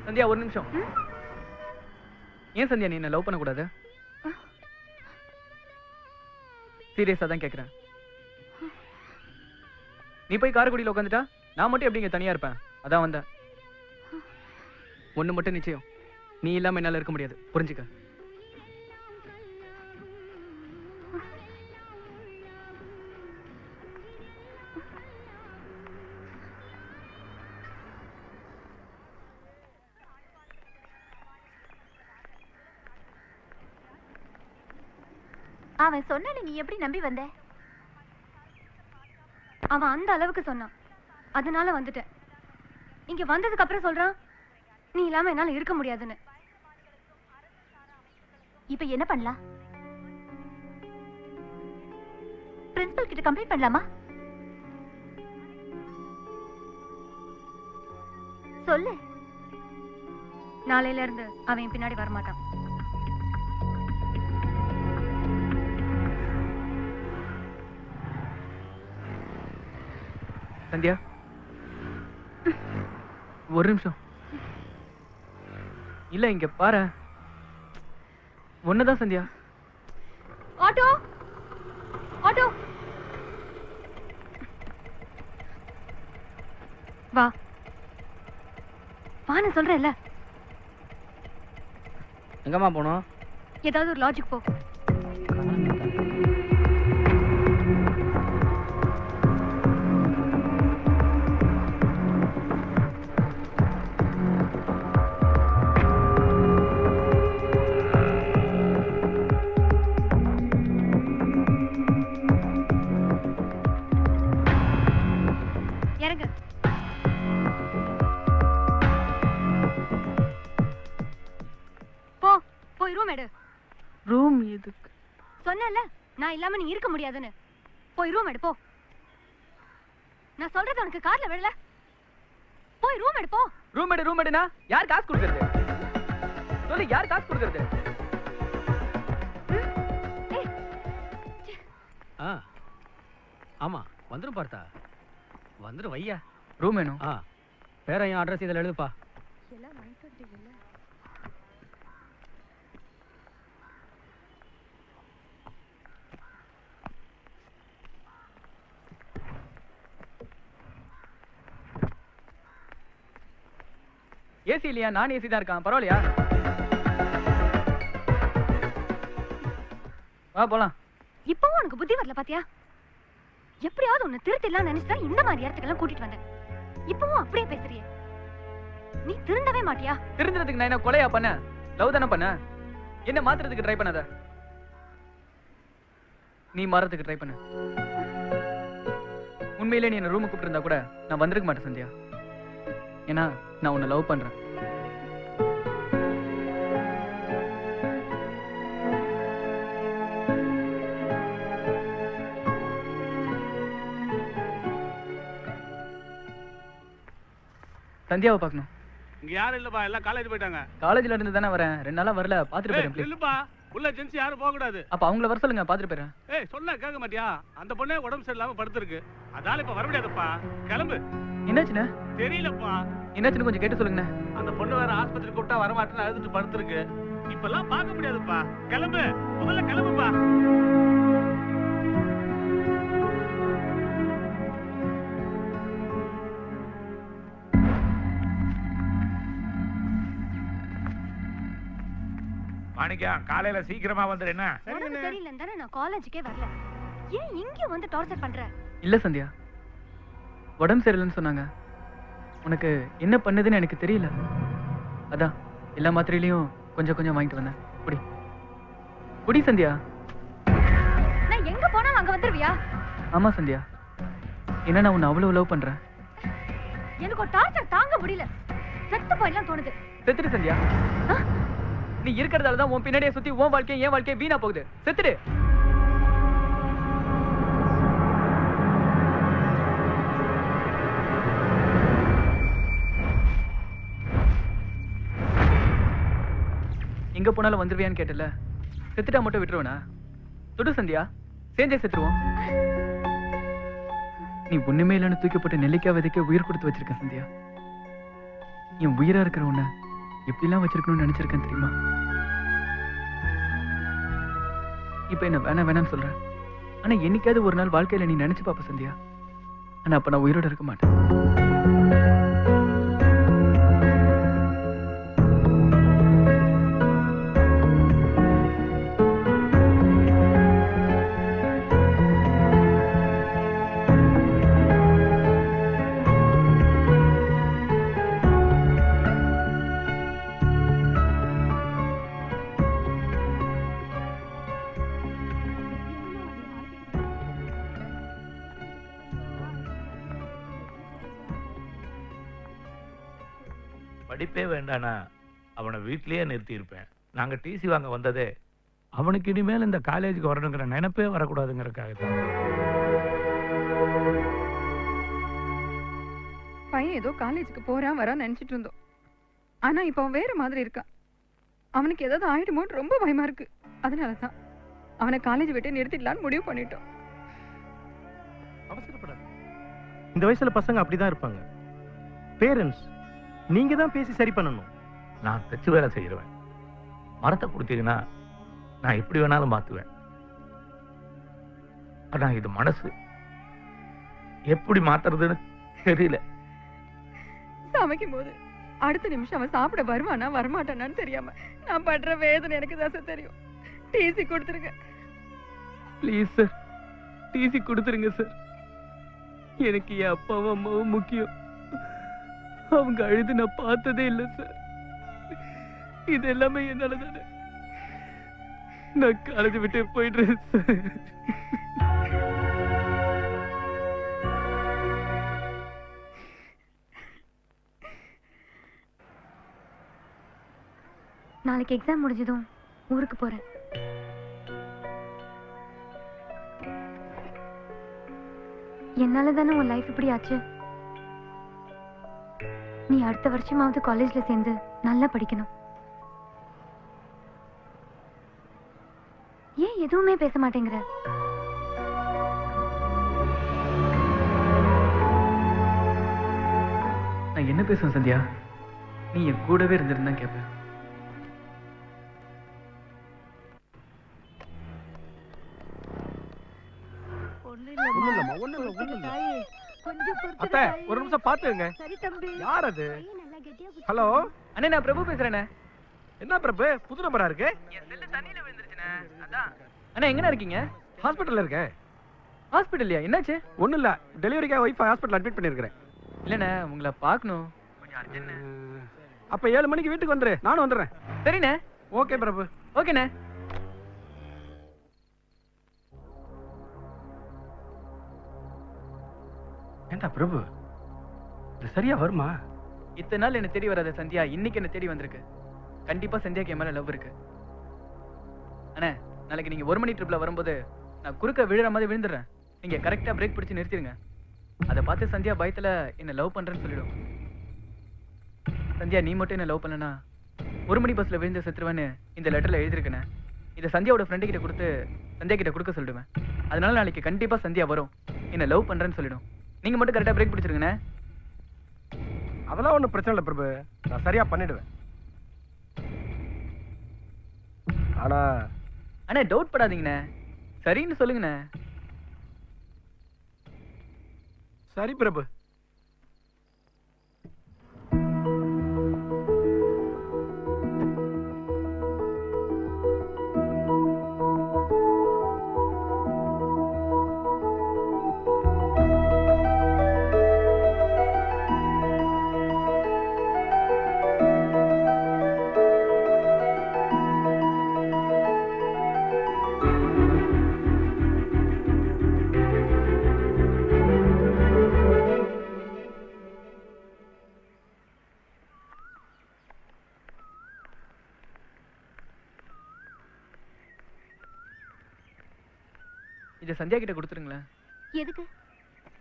சந்தியா ஒரு நிமிஷம். ஏன் சந்தியா நீ என்ன லவ் பண்ணக்கூடாது? சீரியஸா தான் கேக்குறேன். நீ போய் காரைக்குடியில உட்காந்துட்டா நான் மட்டும் எப்படி இங்க தனியா இருப்பேன்? அதான் வந்தேன். ஒண்ணு மட்டும் நிச்சயம், நீ இல்லாம என்னால இருக்க முடியாது, புரிஞ்சுக்க. அவன் சொன்ன நீ எப்படி நம்பி வந்த? அவன் அந்த அளவுக்கு சொன்னான், அதனால வந்துட்டேன். இங்க வந்ததுக்கு அப்புறம் சொல்றான் நீ இல்லாம என்னால இருக்க முடியாதுன்னு. இப்ப என்ன பண்ணலாம்? பிரின்சிபல் கிட்ட கம்ப்ளைண்ட் பண்ணலாமா? சொல்லு. நாளையில இருந்து அவன் பின்னாடி வரமாட்டான். சந்தியா ஒரு நிமிஷம். இல்ல இங்க பாரு, ஒண்ணுதான் சந்தியா. ஆட்டோ ஆட்டோ வா வா, நான் சொல்றேன்ல. எங்கம்மா போனோம்? ஏதாவது ஒரு லாஜிக் போ. இறங்கு. போ போய் ரூம் எடு. ரூம் எதுக்கு? சொன்னல நான் இல்லாம நீ இருக்க முடியாதுன்னு. போய் ரூம் எடு போ. நான் சொல்றது உனக்கு காதுல விழல. போய் ரூம் எடு போ. ரூம் எடுனா யார் காசு கொடுக்கறது? சொல்லு, யார் காசு கொடுக்கறது? ஆமா வந்துரும் பார்த்தா. வந்துரும் வையா. ரூம் வேணும். பேர என் அட்ரஸ் இதில் எழுதுப்பா. ஏசி இல்லையா? நான் ஏசி தான் இருக்கான், பரவாயில்லையா? வா போலாம். இப்பவும் உனக்கு புத்தி வரல பாத்தியா? எப்படியாவது உன்னை திருத்திடலாம் நினைச்சா இந்த மாதிரி இடத்துக்கெல்லாம் கூட்டிட்டு வந்தேன். இப்பவும் அப்படியே பேசுறியே. நீ திருந்தவே மாட்டியா? திருந்துறதுக்கு நான் என்ன கொலையா பண்ண? லவ் தானே பண்ண. என்ன மாத்துறதுக்கு ட்ரை பண்ணாத. நீ மாறதுக்கு ட்ரை பண்ண. உண்மையிலே நீ என்ன ரூமுக்கு கூப்பிட்டு இருந்தா கூட நான் வந்திருக்க மாட்டேன் சந்தியா. ஏன்னா நான் உன்னை லவ் பண்றேன். சந்தியாவை பார்க்கணும். இங்க யாரும் இல்லப்பா, எல்லாம் காலேஜ் போயிட்டாங்க. காலேஜ்ல இருந்து தானே வரேன், 2 நாளா வரல. பாத்துட்டு போறேன் ப்ளீஸ். இல்லப்பா, உள்ள ஜென்ஸ் யாரும் போக கூடாது. அப்ப அவங்கள வர சொல்லுங்க, பாத்துட்டு போறேன். ஏய் சொன்னா கேட்க மாட்டியா? அந்த பொண்ணே உடம்பு சரியில்லாம படுத்துருக்கு, அதால இப்ப வர முடியாதுப்பா. கிளம்பு. என்னாச்சுண்ணே? தெரியலப்பா. என்னாச்சுன்னு கொஞ்சம் கேட்டு சொல்லுங்கண்ணே. அந்த பொண்ணு வேற ஆஸ்பத்திரி கூப்பிட்டா வர மாட்டேன்னு அழுதுட்டு படுத்துருக்கு. இப்பெல்லாம் பார்க்க முடியாதுப்பா. கிளம்பு, முதல்ல கிளம்புப்பா. மாணிக்கம் காலையில சீக்கிரமா வந்துரு என்ன? உடம்பு சரியில்லைன்னு தானே நான் காலேஜுக்கே வரல. ஏன் இங்க வந்து டார்ச்சர் பண்ற? இல்ல சந்தியா, உடம்பு சரியில்லைன்னு சொன்னாங்க. உனக்கு என்ன பண்ணுதுன்னு எனக்கு தெரியல. அதான் எல்லா மாத்திரையிலையும் கொஞ்சம் கொஞ்சம் வாங்கிட்டு வந்தேன். குடி குடி சந்தியா. நான் எங்க போனாலும் அங்க வந்துருவியா? ஆமா சந்தியா, என்ன நான் உன்னை அவ்வளவு லவ் பண்றேன். எனக்கு ஒரு டார்ச்சர் தாங்க முடியல. செத்து போயிடலாம் தோணுது. செத்துடு சந்தியா. நீ இருக்கிறதால தான் உன் பின்னாடியே சுத்தி உன் வாழ்க்கை என் வாழ்க்கை வீணா போகுது. செத்துடு. எங்க போனாலும் வந்துருவியான்னு கேட்டல. செத்துட்டா மட்டும் விட்டுருவனா? தொடு சந்தியா, சேஞ்சே செத்துருவோம். நீ ஒண்ணுமே இல்லைன்னு தூக்கி போட்டு நெல்லிக்காய் விதைக்க உயிர் கொடுத்து வச்சிருக்க சந்தியா. என் உயிரா இருக்கிற உன்னை எப்படிலாம் வச்சிருக்கணும்னு நினைச்சிருக்கேன் தெரியுமா? இப்ப என்ன வேணாம் வேணாம்னு சொல்றேன். ஆனா என்னைக்காவது ஒரு நாள் வாழ்க்கையில நீ நினைச்சு பாப்ப சந்தியா. ஆனா அப்ப நான் உயிரோட இருக்க மாட்டேன். படிப்பே வேண்டானா அவனை வீட்லயே நிறுத்தி இருப்பேன். நாங்க டிசி வாங்க வந்ததே அவனுக்கு இனிமேல் இந்த காலேஜுக்கு வரணுங்கிற நினைப்பே வரக்கூடாதுங்கிறதுக்காக தான். பையன் ஏதோ காலேஜுக்கு போறான் வரான்னு நினைச்சிட்டு இருந்தோம். ஆனா இப்ப அவன் வேற மாதிரி இருக்கான். அவனுக்கு ஏதாவது ஆயிடுமோன்னு ரொம்ப பயமா இருக்கு. அதனாலதான் அவனை காலேஜ் விட்டு நிறுத்திடலான்னு முடிவு பண்ணிட்டோம். அவசரப்படாது. இந்த வயசுல பசங்க அப்படிதான் இருப்பாங்க. பேரண்ட்ஸ் நீங்க தான் பேசி சரி பண்ணணும். நான் தச்சு வேலை செய்யறேன். மரத்தை கொடுத்தீங்கன்னா நான் எப்படி வேணாலும் மாத்துவேன். ஆனா இது மனசு எப்படி மாத்துறதுன்னு தெரியல. சமைக்கும் போது அடுத்த நிமிஷம் அவன் சாப்பிட வருவானா வரமாட்டானான்னு தெரியாம நான் படுற வேதனை எனக்கு தான் தெரியும். டிசி கொடுத்துருங்க ப்ளீஸ் சார், டிசி கொடுத்துருங்க சார். எனக்கு என் அப்பாவும் அம்மாவும் முக்கியம். அவங்க அழுது நான் பார்த்ததே இல்லை சார். இது எல்லாமே என்னால தானே. நான் காலேஜ் விட்டு போயிடுறேன் சார். நாளைக்கு எக்ஸாம் முடிஞ்சதும் ஊருக்கு போறேன். என்னால தானே உன் லைஃப் இப்படி ஆச்சு. நீ அடுத்த வருஷமாவது காலேஜ்ல சேர்ந்து நல்லா படிக்கணும். ஏன் எதுவுமே பேச மாட்டேங்கிற? நான் என்ன பேசுவேன் சந்தியா? நீ என் கூடவே இருந்திருந்தா கேட்பேன். அத்தை ஒரு நிமிஷம் பாத்துங்க. யார் அது? ஹலோ அண்ணே, நான் பிரபு பேசுறேனே. என்ன பிரபு, புது நம்பரா இருக்கு? என் செல்ல தண்ணியில விழுந்துருச்சுனே. அதான். அண்ணா எங்கடா இருக்கீங்க? ஹாஸ்பிடல்ல இருக்கேன். ஹாஸ்பிடல்லையா? என்னாச்சு? ஒண்ணும் இல்ல, டெலிவரிக்காக ஒய்ஃப் ஹாஸ்பிடல் அட்மிட் பண்ணிருக்கேன். இல்லண்ணே, உங்களை பார்க்கணும். கொஞ்சம் அர்ஜென்ட். அப்ப 7 மணிக்கு வீட்டுக்கு வந்துரு, நானும் வந்துடுறேன். சரிண்ணே. ஓகே பிரபு. ஓகேண்ணே. ஏண்டா பிரபு, இது சரியா வருமா? இத்தனை நாள் என்ன தேடி வராத சந்தியா இன்னைக்கு என்ன தேடி வந்திருக்கு. கண்டிப்பா சந்தியாக்கு என் மேல லவ் இருக்கு. அண்ணே, நாளைக்கு நீங்க 1 மணி ட்ரிப்ல வரும்போது நான் குறுக்க விழுற மாதிரி விழுந்துடுறேன். நீங்க கரெக்டா பிரேக் பிடிச்சு நிறுத்திடுங்க. அதை பார்த்து சந்தியா பயத்துல என்ன லவ் பண்றேன்னு சொல்லிடும். சந்தியா, நீ மட்டும் என்ன லவ் பண்ணனா 1 மணி பஸ்ல விழுந்து செத்துருவேன்னு இந்த லெட்டர்ல எழுதிருக்கேனே. இதை சந்தியாவோட ஃப்ரெண்டு கிட்ட கொடுத்து சந்தியா கிட்ட கொடுக்க சொல்லிடுவேன். அதனால நாளைக்கு கண்டிப்பா சந்தியா வரும், என்ன லவ் பண்றேன்னு சொல்லிடும். நீங்க மட்டும் கரெக்டா பிரேக் பிடிச்சிருங்கண்ணே. அதெல்லாம் ஒண்ணும் பிரச்சனை இல்லை பிரபு, நான் சரியா பண்ணிடுவேன். ஆனா அண்ணே, டவுட் படாதீங்கண்ணே. சரின்னு சொல்லுங்கண்ணே. சரி பிரபு. இதை சந்தியா கிட்ட கொடுத்துருங்களேன். எதுக்கு?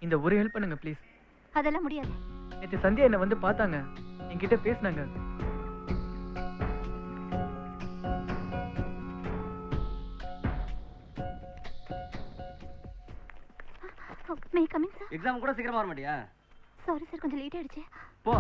இந்த ஒரு ஹெல்ப் பண்ணுங்க ப்ளீஸ். அதெல்லாம் முடியாது. நேற்று சந்தியா என்ன வந்து பார்த்தாங்க, என்கிட்ட பேசினாங்க. May coming sir. எக்ஸாம் கூட சீக்கிரமா வர மாட்டியா? சாரி சார், கொஞ்சம் லேட் ஆயிடுச்சு. போ.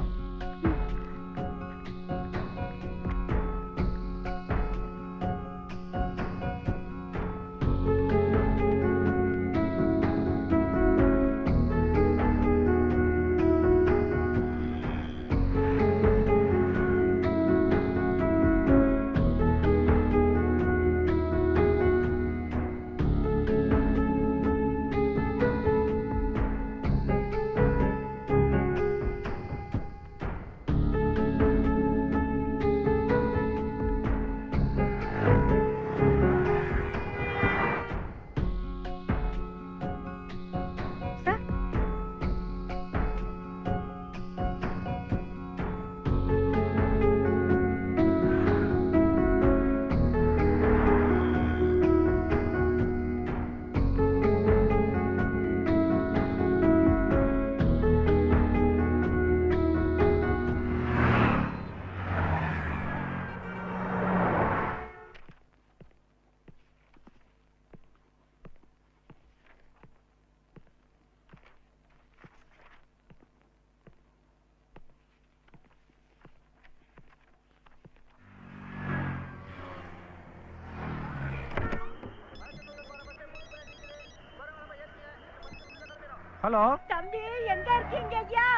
ஹலோ தம்பி, எங்க இருக்கீங்க ஐயா?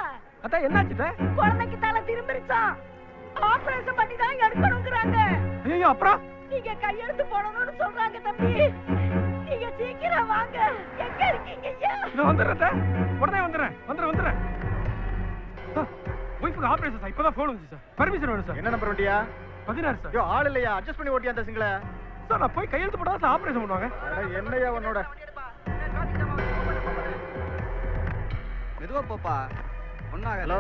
அத்தா என்னாச்சு? குழந்தைக்கு தலை திரும்பிருச்சான். ஆபரேஷன் பண்ணி தான் எடுக்கணும்ங்கறாங்க. ஐயோ அப்புறம் நீங்க கையெழுத்து போடணும்னு சொல்றாங்க தம்பி. நீங்க சீக்கிரம் வாங்க. எங்க இருக்கீங்க ஐயா? நான் வந்துறேன். உடனே வந்துறேன். ஒய்ஃபுக்கு ஆபரேஷன் சார். இப்பதான் ஃபோன் வந்துச்சு சார். பர்மிஷன் வேணும் சார். என்ன நம்பர் வண்டியா? 16 சார். ஐயோ ஆள் இல்லையா? அட்ஜஸ்ட் பண்ணி ஓட்டியா அந்த சிங்கள? சார் நான் போய் கையெழுத்து போட்டா சார் ஆபரேஷன் பண்ணுவாங்க. என்னையா உன்னோட? மெதுவா போப்பா. ஒண்ணாக. ஹலோ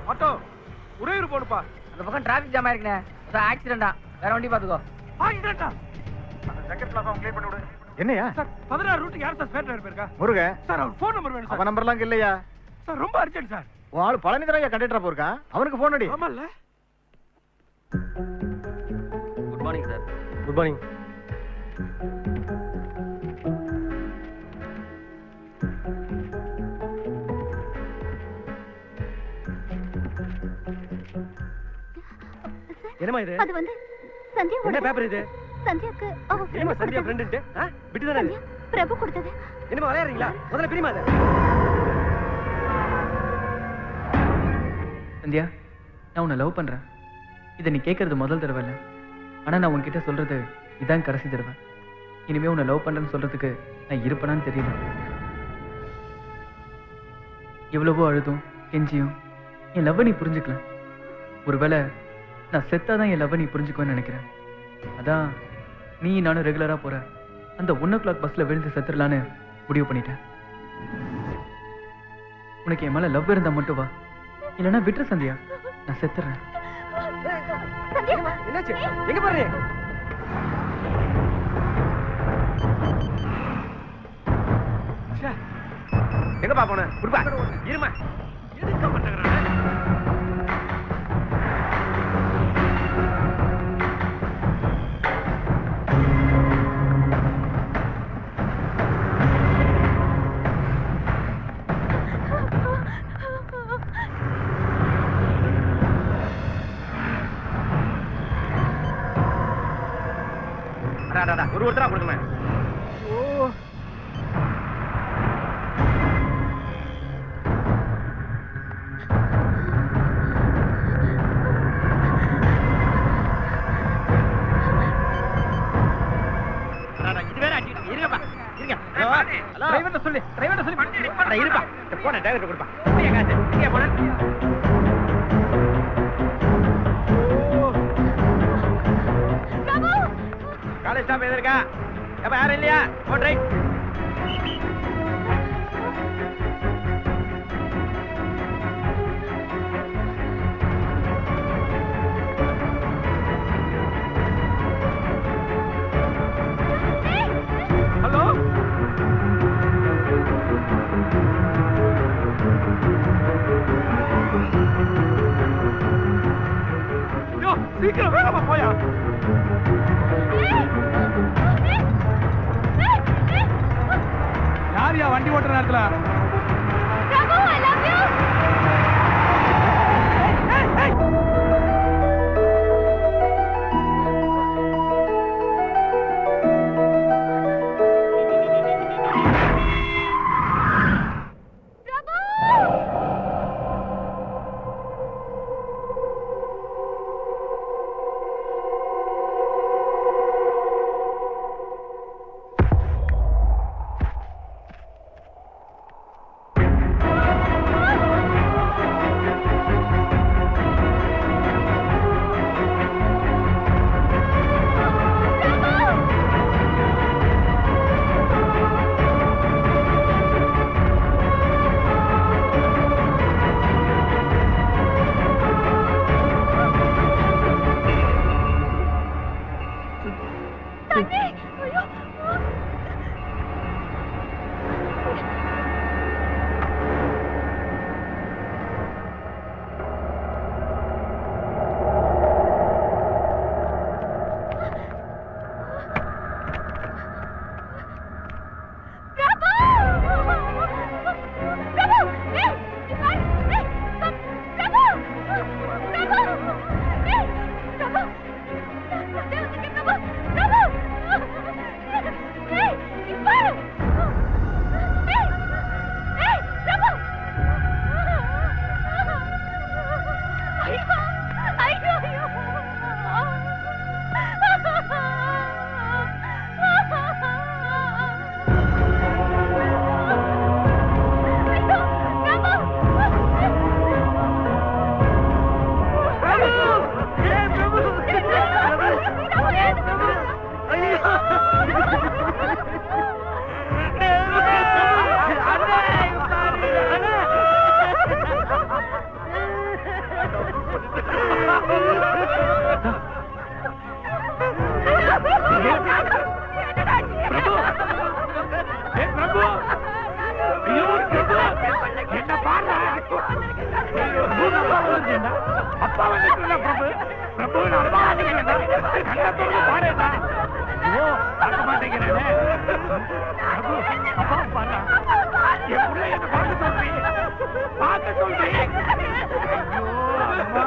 ஆட்டோ உறையூர் போடுப்பா. அந்த பக்கம் டிராஃபிக் ஜாம் ஆயிருக்குண்ணே. ஆக்சிடென்டா. வேற வண்டி பாத்துக்கோ. ஆக்சிடென்ட்டா? அந்த ஜக்கெட் பிளாஃபார்ம் க்ளீன் பண்ணி விடு. என்னையா சார் 16 ரூட்டுக்கு யார் சார் ஸ்பேர் டிரைவர் போயிருக்கா? முருக சார் அவர் ஃபோன் நம்பர் வேணும் சார். அவன் நம்பர்லாம் இல்லையா? சார் ரொம்ப அர்ஜென்ட் சார். உன் ஆளு பழனி தரையா கண்டக்டரா போயிருக்கான். அவனுக்கு ஃபோன் அடி. ஆமால்ல. Good morning sir. Good morning. என்னமா இது? அது வந்து சந்தியா. என்ன பேப்பர் இது? சந்தியாக்கு அவ என்னமா சந்தியா ஃப்ரெண்ட் விட்டு தானே இது? பிரபு கொடுத்தது. என்னமா விளையாடுறீங்களா? முதல்ல பிரிமா அத. சந்தியா, நான் உன்னை லவ் பண்றேன். இதை நீ கேட்கறது முதல் தடவை இல்லை. ஆனா நான் உன்கிட்ட சொல்றது இதான் கடைசி தடவை. இனிமே உன்னை லவ் பண்றேன்னு சொல்றதுக்கு நான் இருப்பேனான்னு தெரியல. எவ்வளவோ அழுதும் கெஞ்சியும் என் லவ் நீ புரிஞ்சுக்கல. ஒருவேளை நான் செத்தாதான் என் லவ் நீ புரிஞ்சுக்குவேன்னு நினைக்கிறேன். அதான் நீ நானும் ரெகுலரா போற அந்த 1 o'clock பஸ்ல விழுந்து செத்துடலான்னு முடிவு பண்ணிட்டேன். உனக்கு என் மேல லவ் இருந்தா மட்டும் வா, இல்லைன்னா விட்டுரு சந்தியா, நான் செத்துறேன். என்னாச்சு? எங்க பாரு? எங்கப்பா போன? குடுப்பா. இருமா. எதுக்கு பண்றங்கறானே? ஒரு ஒருத்தரா கொடுங்க. ஓ இது வேற அடிட்டு இருங்கப்பா. இருங்க. டிரைவர்ட்ட சொல்லு. அட இருப்பா. போன டிரைவர்ட்ட கொடுப்பா. நீங்க காசு. நீங்க போன. காலேஜ் ஸ்டாப் எங்க இருக்கா? அப்ப யாரும் இல்லையா ஓட்ரை ஹலோ சீக்கிரம் வேகமா போயா யாரியா வண்டி ஓட்டுற நேரத்துல அப்பா வந்துட்டு பிரபு பிரபு பார்க்க மாட்டேங்கிறேன் பிரபு அப்பா பாரு என் புள்ள என்ன பார்க்க சொல்றீங்க பார்க்க சொல்றீங்க ஐயோ அம்மா